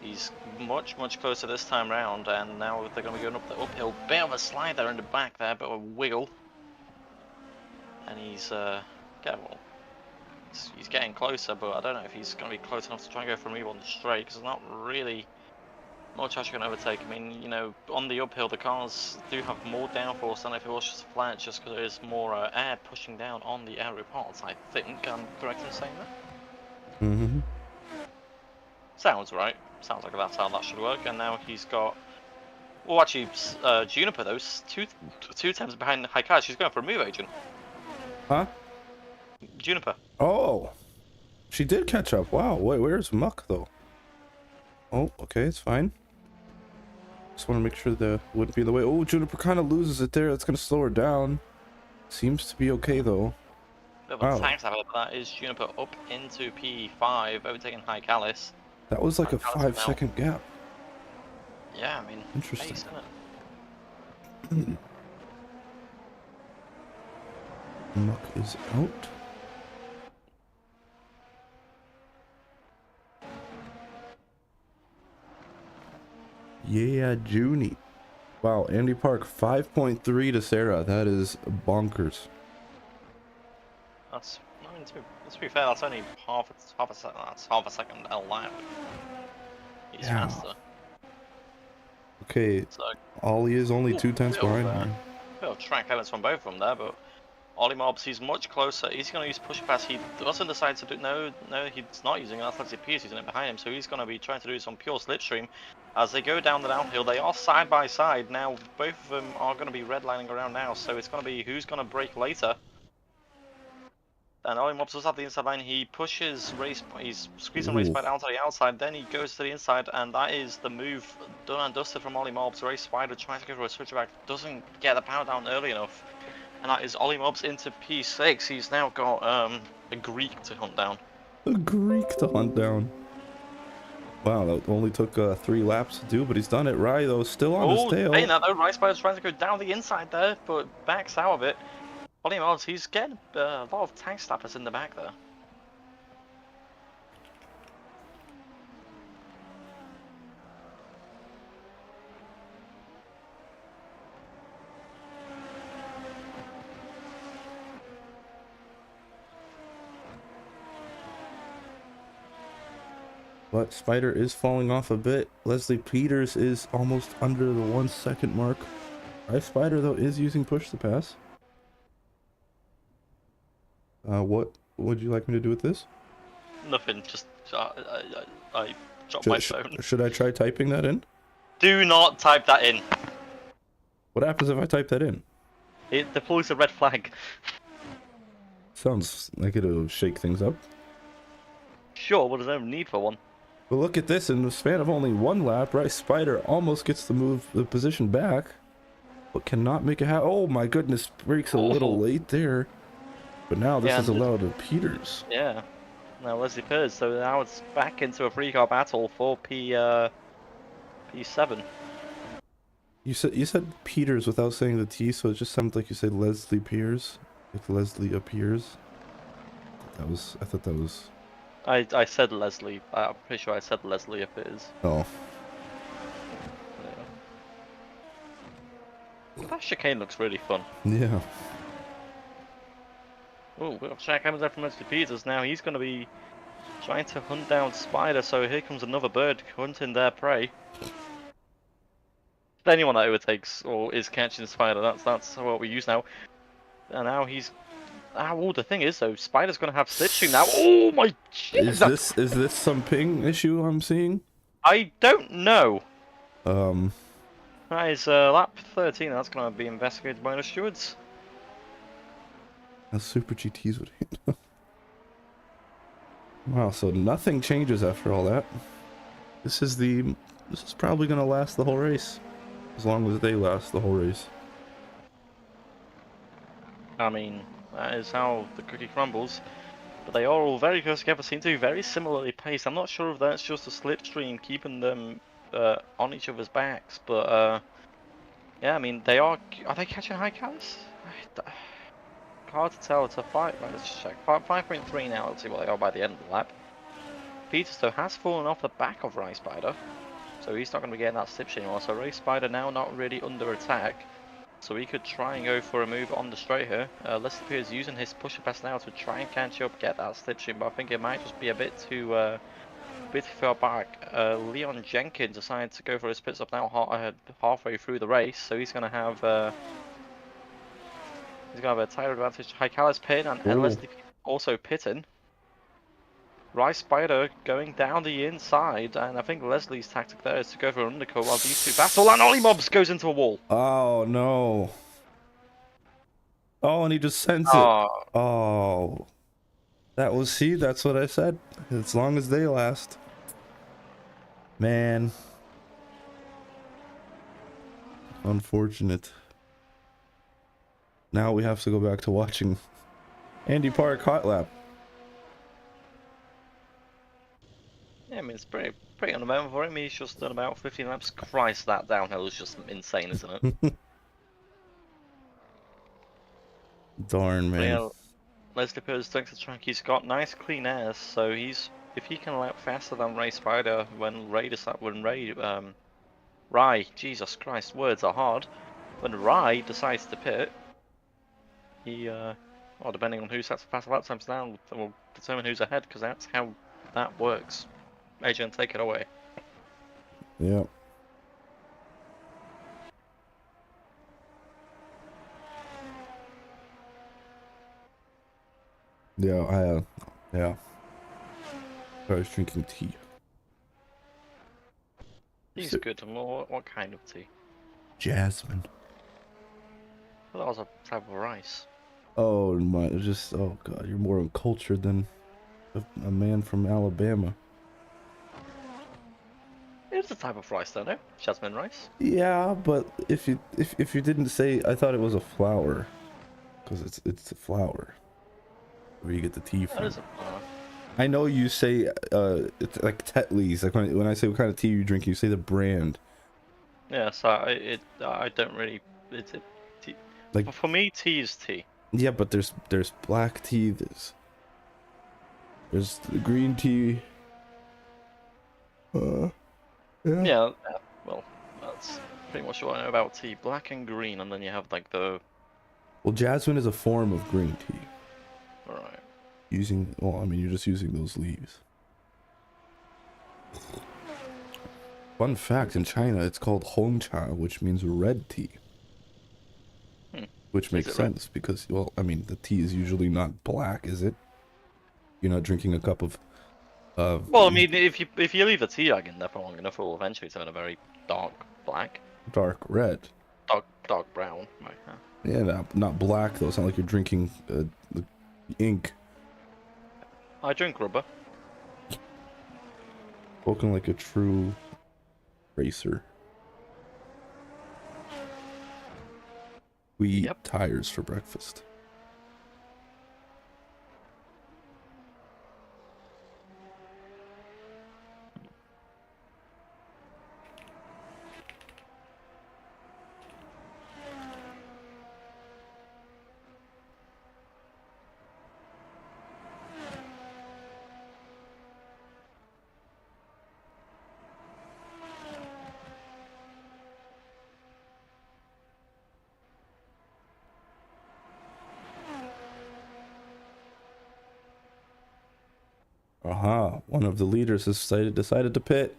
He's much closer this time round, and now they're going to be going up the uphill. Bit of a slide there in the back there, bit of a wiggle, and he's he's getting closer, but I don't know if he's going to be close enough to try and go for a move on the straight, because there's not really much else you can overtake. I mean, on the uphill, the cars do have more downforce than if it was just flat, just because there's more air pushing down on the aero parts, I think. I'm correct in saying that?
Mm-hmm.
Sounds right. Sounds like that's how that should work. And now he's got... Well, actually, Juniper, though, two attempts behind Haikai. She's going for a move, Agent.
Huh?
Juniper.
Oh, she did catch up. Wow. Wait, where's Muck though? Oh, okay, it's fine. Just want to make sure the wouldn't be in the way. Oh, Juniper kind of loses it there. That's gonna slow her down. Seems to be okay though.
Bit of a
Wow,
tank stab, that is Juniper up into P5, overtaking High Callus.
that was like
High
a
Callus
5-second gap.
Yeah, I mean,
Interesting.
pace, isn't it?
Muck is out. Yeah, Junie. Wow, Andy Park 5.3 to Sarah. That is bonkers.
That's, I mean, to be fair, that's only half a second. That's half a second a lap. He's
Yeah.
faster.
Okay,
So,
Ollie is only 2 tenths behind her.
bit of track elements from both of them there, but Ollie Mobs, he's much closer. He's going to use push pass. He doesn't decide to do. No, he's not using it. That's like he's using it behind him. So he's going to be trying to do some pure slipstream. As they go down the downhill, they are side by side now. Both of them are going to be redlining around now. So it's going to be who's going to brake later. And Ollie Mobs does have the inside line. He pushes race. He's squeezing race by down to the outside. Then he goes to the inside, and that is the move done and dusted from Ollie Mobs. Race Spider tries to go for a switchback, doesn't get the power down early enough. And that is Ollie Mobs into P6. He's now got a Greek to hunt down.
A Greek to hunt down. Wow, that only took 3 laps to do, but he's done it right though. Still on his tail.
Saying that though, Rice Spider's trying to go down the inside there, but backs out of it. Ollie Mobs, he's getting a lot of tank slappers in the back there.
But Spider is falling off a bit. Leslie Peters is almost under the 1 second mark. Spider though is using push to pass. What would you like me to do with this?
Nothing, just I dropped my phone.
Should I try typing that in?
Do not type that in.
What happens if I type that in?
It deploys a red flag.
Sounds like it'll shake things up.
Sure, but there's no need for one.
But look at this, in the span of only 1 lap, Spider almost gets the position back, but cannot make it happen. Oh my goodness, brakes a little late there. But now this is allowed to Peters.
Yeah. Now Leslie Peters, so now it's back into a 3-car battle for P7.
You said Peters without saying the T, so it just sounded like you said Leslie Peters. If Leslie appears. I thought that was.
I said Leslie. I'm pretty sure I said Leslie if it is.
Oh.
Yeah. That chicane looks really fun.
Yeah.
Oh, track comes out from Leslie Peters. Now he's going to be trying to hunt down Spider. So here comes another bird hunting their prey. Anyone that overtakes or is catching Spider, that's what we use now. And now he's. Oh, the thing is though, Spider's gonna have slipstream now. Oh my Jesus!
Is this some ping issue I'm seeing?
I don't know.
That
is lap 13. That's gonna be investigated by the stewards.
Super GTs would hit. Wow, so nothing changes after all that. This is probably gonna last the whole race, as long as they last the whole race.
I mean, that is how the cookie crumbles. But they are all very close together, seem to be very similarly paced. I'm not sure if that's just a slipstream keeping them on each other's backs, but yeah, I mean, are they catching High Callus? Hard to tell. It's a 5. Let's check. 5.3 now. Let's see what they are by the end of the lap. Peters though has fallen off the back of Race Spider, so he's not going to be getting that slipstream anymore. So Race Spider now not really under attack. So he could try and go for a move on the straight here. Leslie Peters using his pusher pass now to try and catch up, get that slipstream, but I think it might just be a bit too far back. Leon Jenkins decided to go for his pit stop now halfway through the race, so he's going to have a tire advantage. High Callus pit and Leslie also pitting. Rice Spider going down the inside, and I think Leslie's tactic there is to go for an undercut while these two battle, and Ollie Mobs goes into a wall.
Oh no. Oh, and he just sends it.
Oh,
Oh, that was, see, that's what I said. As long as they last. Man, unfortunate. Now we have to go back to watching Andy Park hot lap.
yeah, I mean, it's pretty on the moment for him. He's just done about 15 laps. Christ, that downhill is just insane, isn't it?
Darn,
But
man.
yeah, Leslie Perez thinks the track. He's got nice clean air, so if he can lap faster than Ray Spider Rai, Jesus Christ, words are hard. When Rai decides to pit, he well, depending on who sets the fast lap times now, will determine who's ahead because that's how that works. Adrian, take it away.
Yeah. Yeah, yeah. I was drinking tea.
Tea's good. And what kind of tea?
Jasmine.
Well, that was a type of rice.
Oh my, just, oh god, you're more uncultured than a man from Alabama.
It's a type of rice, don't it? Jasmine rice.
Yeah, but if you didn't say, I thought it was a flower, because it's a flower where you get the tea
That
from.
is a flower.
I know you say it's like Tetley's. Like when I say what kind of tea you drink, you say the brand.
Yeah, so I don't really. It's a tea.
Like,
For me, tea is tea.
yeah, but there's black tea. There's the green tea. Yeah.
Yeah, well, that's pretty much what I know about tea. Black and green, and then you have like the.
Well, jasmine is a form of green tea.
Alright.
Well, I mean, you're just using those leaves. Fun fact, in China, it's called Hongcha, which means red tea. Which
Is
makes
it red?
sense because, well, I mean, the tea is usually not black, is it? You're not drinking a cup of
Well, I mean, if you leave the tea bag in there for long enough, it will eventually turn a very dark black,
dark red.
dark brown. Right. Huh?
Yeah, not black though. It's not like you're drinking the ink.
I drink rubber.
Spoken like a true racer. We eat
Yep.
tires for breakfast. Aha, one of the leaders has decided to pit.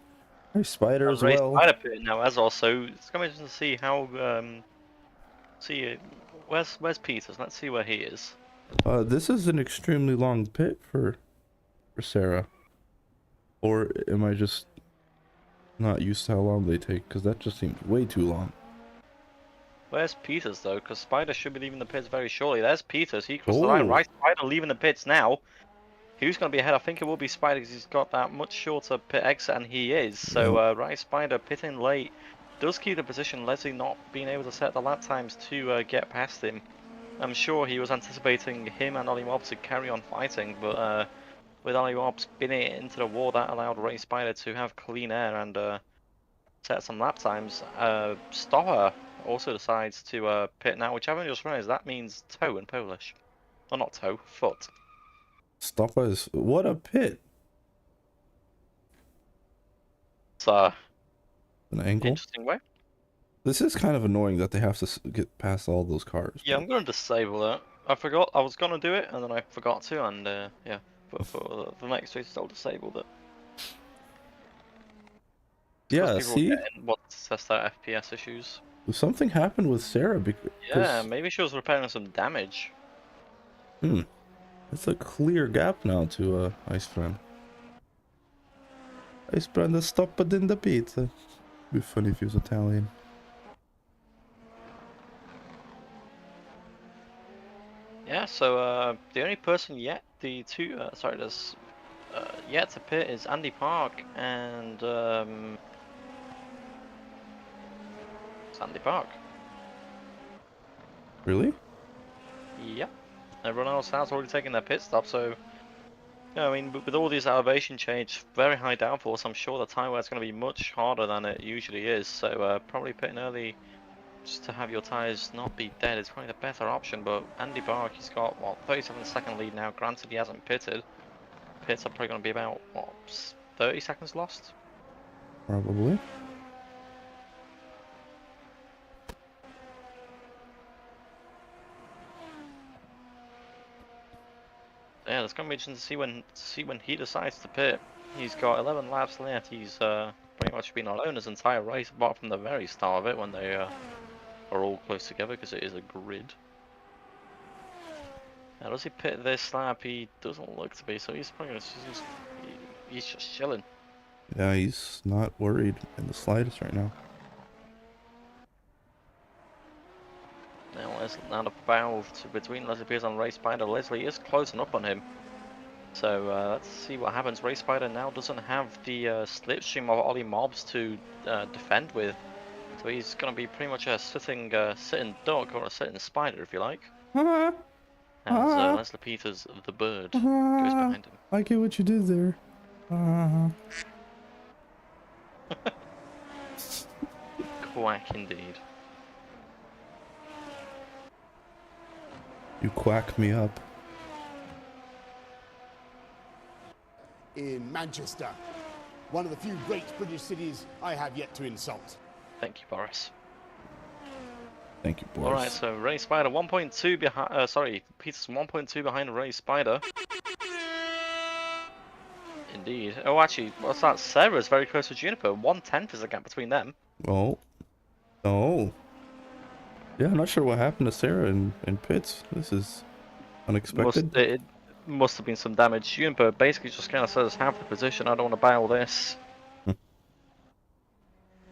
There's Spider
And
as
Ray
well.
Spider pit now as also. It's gonna be interesting to see how where's Peters? Let's see where he is.
This is an extremely long pit for Sarah. Or am I just not used to how long they take? Because that just seems way too long.
Where's Peters though? Because Spider should be leaving the pits very shortly. There's Peters. He crossed the line.
Oh,
Right, Spider leaving the pits now. Who's going to be ahead? I think it will be Spider because he's got that much shorter pit exit, and he is. So,
yeah.
right, Spider pitting late does keep the position. Leslie not being able to set the lap times to get past him. I'm sure he was anticipating him and Ollie Mob to carry on fighting, but with Ollie Mob spinning it into the wall, that allowed Ray Spider to have clean air and set some lap times. Stopper also decides to pit now, which I haven't just realized that means toe in Polish. Or not toe, foot.
Stop us. What a pit.
It's
An angle.
interesting way.
This is kind of annoying that they have to get past all those cars.
Yeah, I'm gonna disable it. I forgot I was gonna do it, and then I forgot to, and yeah, for the next race, I'll disable it. Because
Yeah,
people were
see?
getting what to test their FPS issues.
Something happened with Sarah because...
Yeah, maybe she was repairing some damage.
It's a clear gap now to Ice Friend. Ice Friend is stopped in the pizza. It'd be funny if he was Italian.
So the only person yet, there's yet to pit is Andy Park and it's Andy Park.
Really?
Yep. Everyone else has already taken their pit stop, so yeah, I mean, with all these elevation change, very high downforce, I'm sure the time wear is going to be much harder than it usually is. So probably pitting early just to have your tyres not be dead is probably the better option. But Andy Park, he's got what 37-second lead now. Granted, he hasn't pitted. Pits are probably going to be about what 30 seconds lost.
Probably.
Yeah, it's going to be interesting to see when he decides to pit. He's got 11 laps left. He's pretty much been alone his entire race, apart from the very start of it when they are all close together because it is a grid. Now, does he pit this lap? He doesn't look to be, so he's probably he's just chilling.
Yeah, he's not worried in the slightest right now.
Now, now the battle between Leslie Pierce and Ray Spider. Leslie is closing up on him. So let's see what happens. Ray Spider now doesn't have the slipstream of Ollie Mobs to defend with. So he's going to be pretty much a sitting duck or a sitting spider, if you like. As Leslie Peters, the bird, goes behind him.
I get what you did there.
Quack indeed.
You quack me up.
In Manchester, one of the few great British cities I have yet to insult.
Thank you, Boris.
Thank you, Boris.
Alright, so Ray Spider 1.2 behind, sorry, Peters 1.2 behind Ray Spider. Indeed. Oh, actually, what's that? Sarah's very close to Juniper. 1/10 is the gap between them.
Oh. Oh. Yeah, I'm not sure what happened to Sarah in pits. This is unexpected.
It must have been some damage. Juniper basically just kind of says, have the position, I don't want to bail this.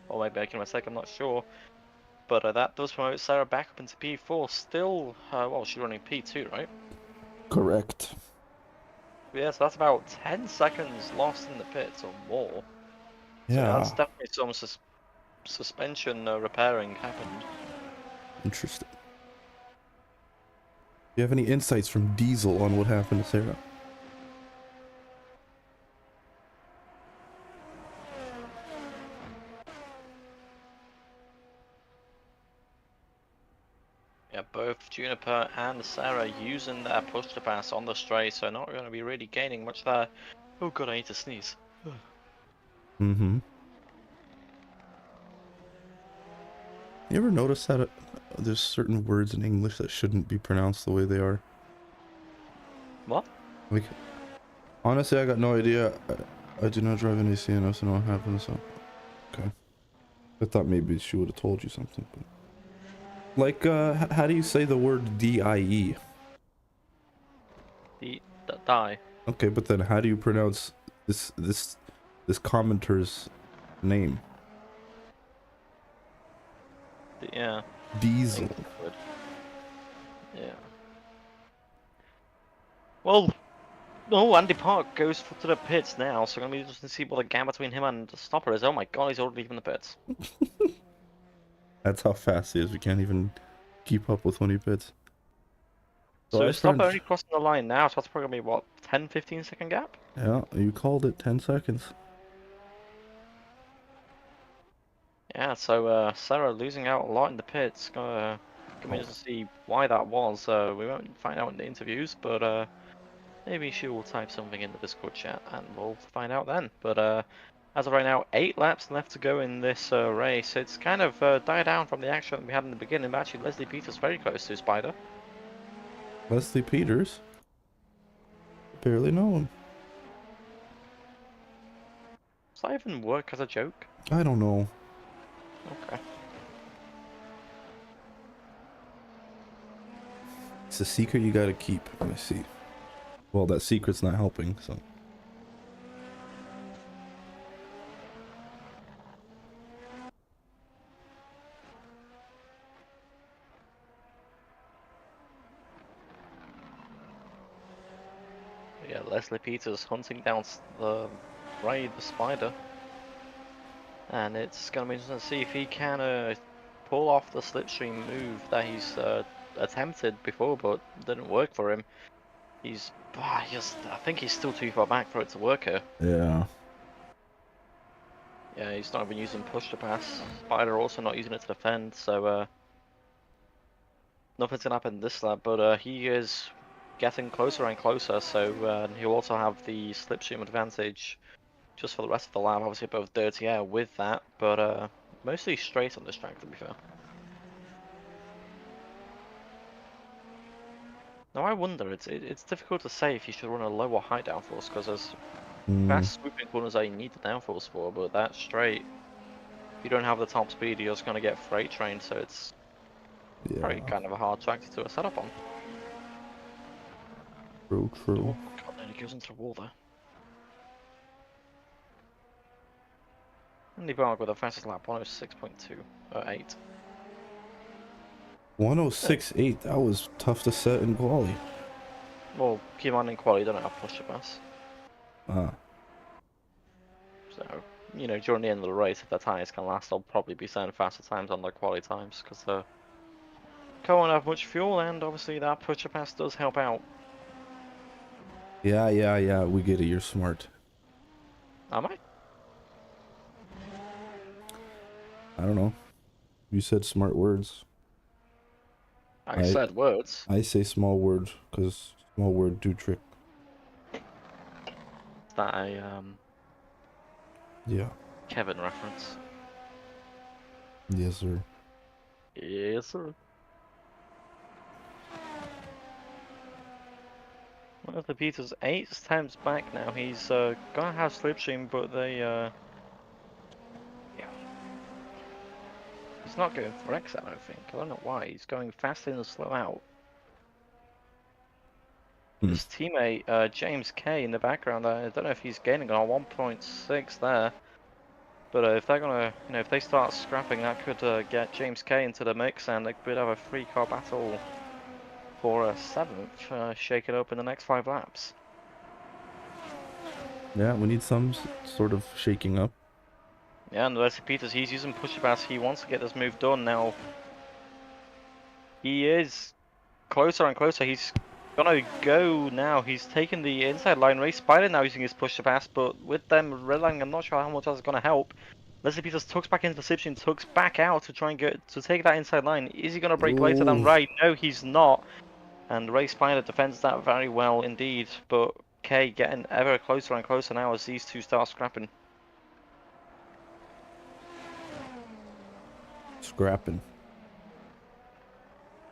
Or maybe I can mistake, I'm not sure. But that does promote Sarah back up into P4. Still, well, she's running P2, right?
Correct.
Yeah, so that's about 10 seconds lost in the pits or more.
Yeah.
So that's definitely some suspension repairing happened.
Interesting. Do you have any insights from Diesel on what happened to Sarah?
Yeah, both Juniper and Sarah using their push to pass on the straight, so not going to be really gaining much there. Oh god, I need to sneeze.
Mm-hmm. You ever notice that there's certain words in English that shouldn't be pronounced the way they are?
What?
Like, honestly, I got no idea. I do not drive any CNS, so know what happens. So, okay. I thought maybe she would have told you something. But... Like, how do you say the word D-I-E?
Die.
Okay, but then how do you pronounce this commenter's name?
Yeah.
Diesel.
Yeah. Well, oh, Andy Park goes to the pits now, so I'm going to be just to see what the gap between him and Stopper is. Oh my god, he's already leaving the pits.
That's how fast he is. We can't even keep up with when he pits.
So Stopper only crossing the line now, so that's probably going to be, what, 10-15 second gap?
Yeah, you called it. 10 seconds.
Yeah, so Sarah losing out a lot in the pits. Gonna be interested to see why that was. We won't find out in the interviews, but maybe she will type something in the Discord chat and we'll find out then. But as of right now, 8 laps left to go in this race. It's kind of died down from the action that we had in the beginning, but actually Leslie Peters very close to Spider.
Leslie Peters? Barely know him.
Does that even work as a joke?
I don't know.
Okay.
It's a secret you gotta keep. Let me see. Well, that secret's not helping, so.
Leslie Peters hunting down the the spider, and it's gonna be interesting to see if he can pull off the slipstream move that he's attempted before, but didn't work for him. I think he's still too far back for it to work here.
Yeah.
Yeah, he's not even using push to pass. Spider also not using it to defend, so nothing's gonna happen this lap. But he is getting closer and closer, so he'll also have the slipstream advantage just for the rest of the lap. Obviously, both dirty air with that, but mostly straight on this track, to be fair. Now I wonder, it's difficult to say if you should run a low or high downforce, because there's fast swooping corners that you need the downforce for, but that straight, if you don't have the top speed, you're just gonna get freight trained, so it's probably kind of a hard track to set up on.
True.
Oh god, nearly goes into the wall there. Andy Barg with the fastest lap, 106.28.
106.8. That was tough to set in quali.
Well, keep on in quali, you don't have push to pass. So, you know, during the end of the race, if the tyres can last, I'll probably be setting faster times on their quali times, because the car won't have much fuel, and obviously that push to pass does help out.
Yeah. We get it. You're smart.
Am I?
I don't know. You said smart words.
I said words.
I say small words because small word do trick.
Is that a
Yeah.
Kevin reference?
Yes, sir.
Yes, sir. One of the Peters 8 times back now. He's gonna have slipstream, but yeah. He's not going for exit, I don't think. I don't know why. He's going fast in and slow out. His teammate, James K, in the background, I don't know if he's gaining on 1.6 there. But if they're gonna, if they start scrapping, that could get James K into the mix, and they could have a 3-car battle for a 7th, shake it up in the next 5 laps.
Yeah, we need some sort of shaking up.
Yeah, and Leslie Peters, he's using push pass. He wants to get this move done now. He is closer and closer. He's gonna go now. He's taken the inside line. Ray Spider now using his push to pass, but with them redlining, I'm not sure how much that's gonna help. Leslie Peters tucks back into the position, tucks back out to try and get to take that inside line. Is he gonna break later than Ray? No, he's not. And Ray Spider defends that very well indeed. But K getting ever closer and closer now as these two start scrapping.
Scrapping.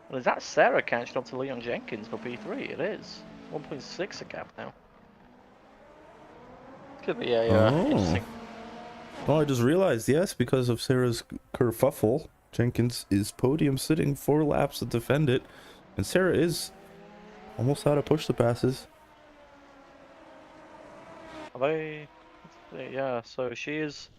Well, is that Sarah catching up to Leon Jenkins for P3? It is. 1.6 a gap now. Could be a interesting.
Oh, I just realized, yes, because of Sarah's kerfuffle, Jenkins is podium sitting 4 laps to defend it, and Sarah is almost out of push the passes.
Are they? Yeah, so she is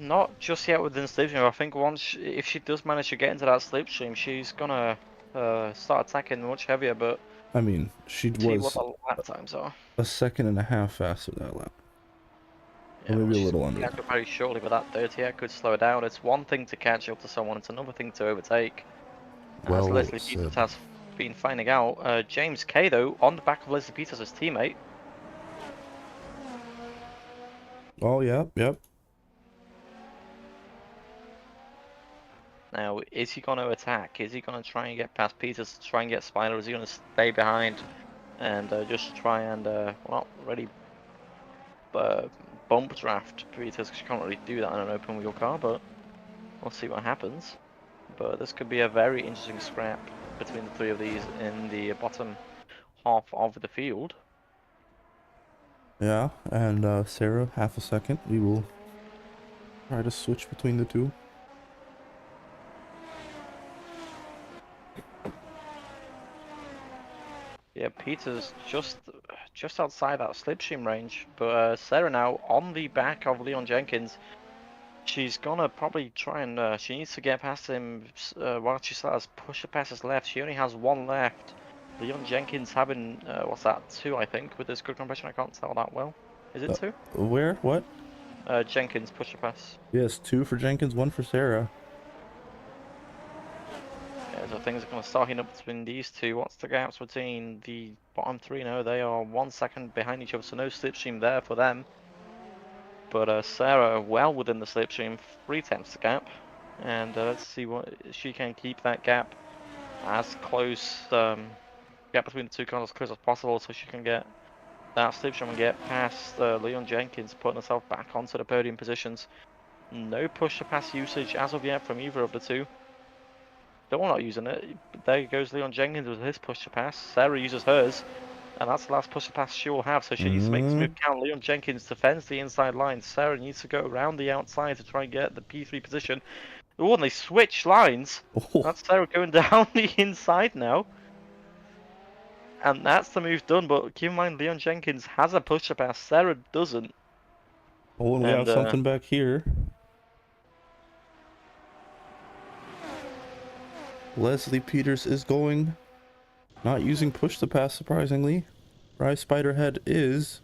not just yet within slipstream. I think if she does manage to get into that slipstream, she's gonna start attacking much heavier. But
I mean, she
see
was
what the lap times are.
a second and a half faster that lap.
Yeah,
or maybe a little under.
Catch up very shortly, but that dirty air could slow it down. It's one thing to catch up to someone; it's another thing to overtake. As
Well
Leslie
said.
Peters has been finding out. James K though on the back of Leslie Peters as teammate.
Oh, yep.
Now, is he going to attack? Is he going to try and get past Peters to try and get Spider? Or is he going to stay behind and just try and, well, not really bump draft Peters? Because you can't really do that on an open wheel car, but we'll see what happens. But this could be a very interesting scrap between the 3 of these in the bottom half of the field.
Yeah, and Sarah, half a second. We will try to switch between the two.
Yeah, Peters just outside that slipstream range, but Sarah now on the back of Leon Jenkins. She's gonna probably try and she needs to get past him while she still has pusher passes left. She only has 1 left. Leon Jenkins having, what's that, 2 I think, with his good compression, I can't tell that well. Is it 2?
Where? What?
Jenkins, push the pass.
Yes, 2 for Jenkins, 1 for Sarah.
Yeah, so things are kind of starting up between these two. What's the gaps between the bottom 3 now? They are 1 second behind each other, so no slipstream there for them. But Sarah well within the slipstream, 3 tenths the gap. And let's see what she can keep that gap as close, gap between the two cars as close as possible, so she can get that slipstream and get past Leon Jenkins, putting herself back onto the podium positions. No push to pass usage as of yet from either of the two. They're not using it. There goes Leon Jenkins with his push to pass. Sarah uses hers, and that's the last push to pass she will have, so she needs to make this move count. Leon Jenkins defends the inside line. Sarah needs to go around the outside to try and get the P3 position. Oh, and they switch lines.
Oh.
That's Sarah going down the inside now. And that's the move done, but keep in mind Leon Jenkins has a push to pass. Sarah doesn't.
Oh, and we have something back here. Leslie Peters is going, not using push to pass, surprisingly. Rise Spiderhead is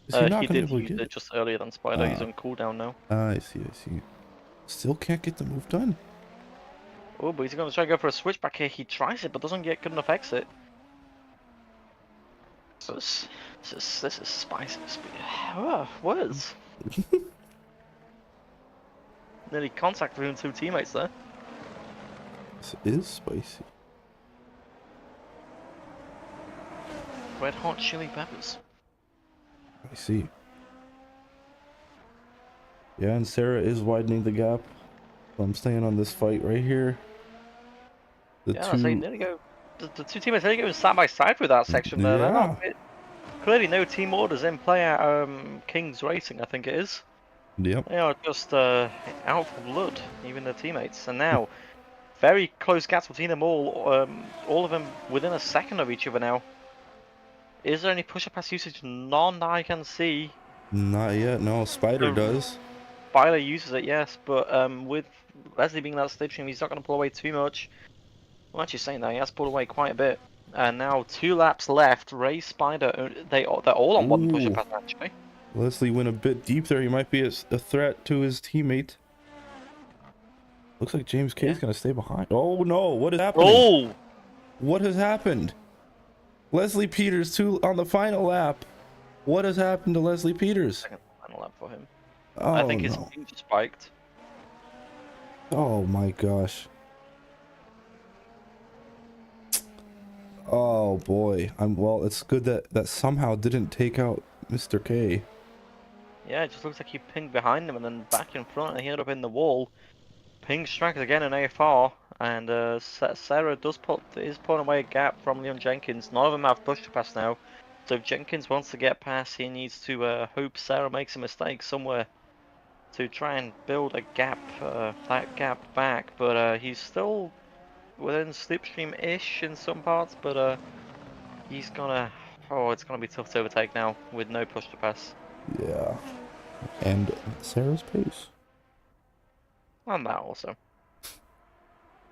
he not
he
gonna
did
be able to
use
get
it
it?
just earlier than Spider. He's on cooldown now.
I see. Still can't get the move done.
Oh, but he's going to try and go for a switchback here. He tries it, but doesn't get good enough exit. So this is spicy. Oh, words. Nearly contact between 2 teammates there.
This is spicy.
Red hot chili peppers.
I see. Yeah, and Sarah is widening the gap. I'm staying on this fight right here. The
Yeah,
two...
so nearly go. The 2 teammates nearly go side by side through that section there.
Yeah.
Clearly no team orders in play at King's Racing, I think it is.
Yep.
They are just out for blood, even the teammates. And now, very close gaps between them all of them within a second of each other now. Is there any push pass usage? None that I can see.
Not yet, no. Spider does.
Spider uses it, yes, but with Leslie being that slipstream, he's not going to pull away too much. Well, actually saying that, he has pulled away quite a bit. And now 2 laps left. Ray, Spider, they're all on 1 push pass actually.
Leslie went a bit deep there. He might be a threat to his teammate. Looks like James K is going to stay behind. Oh no, what is happening?
Oh!
What has happened? Leslie Peters on the final lap. What has happened to Leslie Peters?
Second final lap for him.
Oh,
I think his team just spiked.
Oh my gosh. Oh boy. Well, it's good that somehow didn't take out Mr. K.
Yeah, it just looks like he pinged behind him and then back in front, and he ended up in the wall. Ping strikes again in AFR, and Sarah is pulling away a gap from Leon Jenkins. None of them have push to pass now, so if Jenkins wants to get past, he needs to hope Sarah makes a mistake somewhere to try and build a gap, that gap back. But he's still within slipstream-ish in some parts, but he's gonna. Oh, it's gonna be tough to overtake now with no push to pass.
Yeah. And Sarah's pace.
And that also.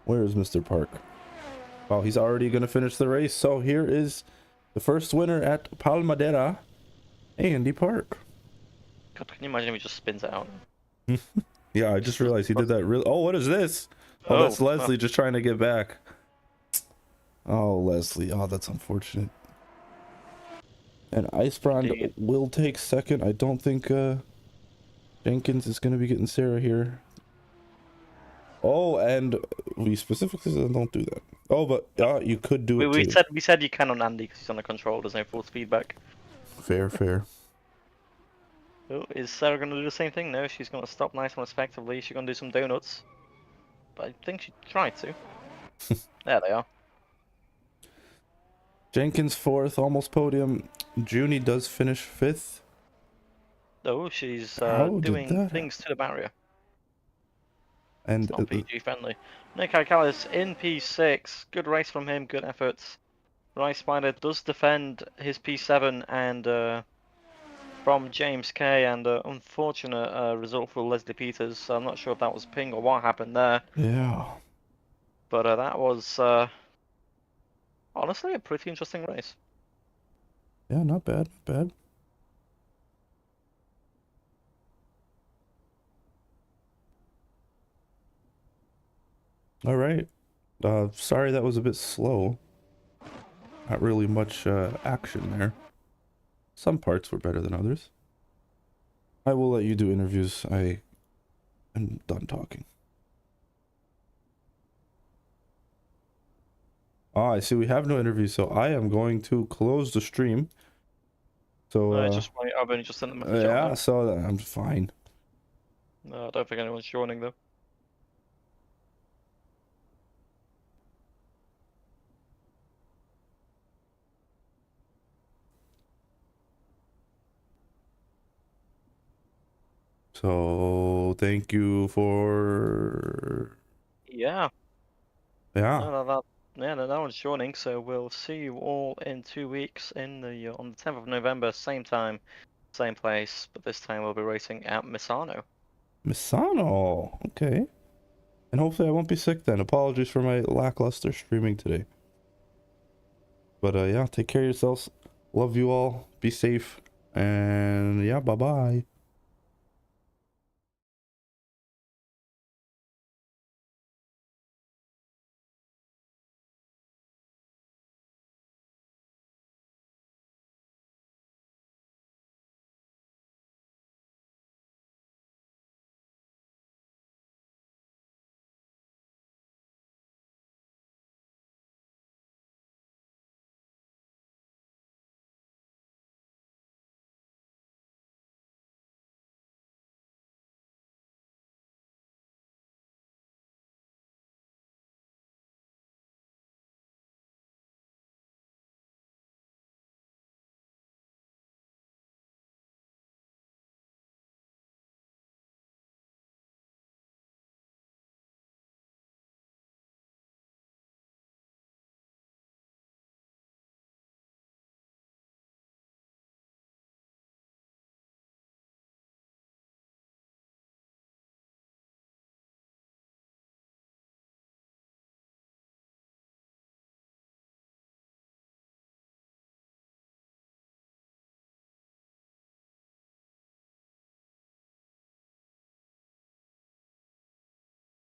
Where is Mr. Park? Well, he's already going to finish the race. So here is the first winner at Palmadera, Andy Park.
God, can you imagine if he just spins it out?
Yeah, I just realized he did that really. Oh, what is this? Oh, that's Leslie just trying to get back. Oh, Leslie. Oh, that's unfortunate. And Icebrand will take second. I don't think Jenkins is going to be getting Sarah here. Oh, and we specifically said don't do that. Oh, but you could do it too.
We said you can on Andy because he's on the control. There's no force feedback.
Fair.
Oh, is Sarah going to do the same thing? No, she's going to stop nice and respectively. She's going to do some donuts. But I think she tried to. There they are.
Jenkins 4th, almost podium. Junie does finish 5th.
Oh, she's doing things to the barrier.
And
it's not PG friendly. Nick Callis in P6. Good race from him, good efforts. Rice Spider does defend his P7 and from James K, and unfortunate result for Leslie Peters. I'm not sure if that was ping or what happened there.
Yeah.
But that was honestly a pretty interesting race.
Yeah, not bad, not bad. All right. Sorry that was a bit slow. Not really much action there. Some parts were better than others. I will let you do interviews. I am done talking. Ah, I see we have no interviews, so I am going to close the stream. So,
I've only just sent the message out
yeah,
now.
so I'm fine.
No, I don't think anyone's joining though.
So, thank you for...
Yeah.
Yeah,
No one's joining, so we'll see you all in 2 weeks on the 10th of November, same time, same place, but this time we'll be racing at Misano.
Misano. Okay. And hopefully I won't be sick then. Apologies for my lackluster streaming today. But yeah, take care of yourselves. Love you all. Be safe. And yeah, bye-bye.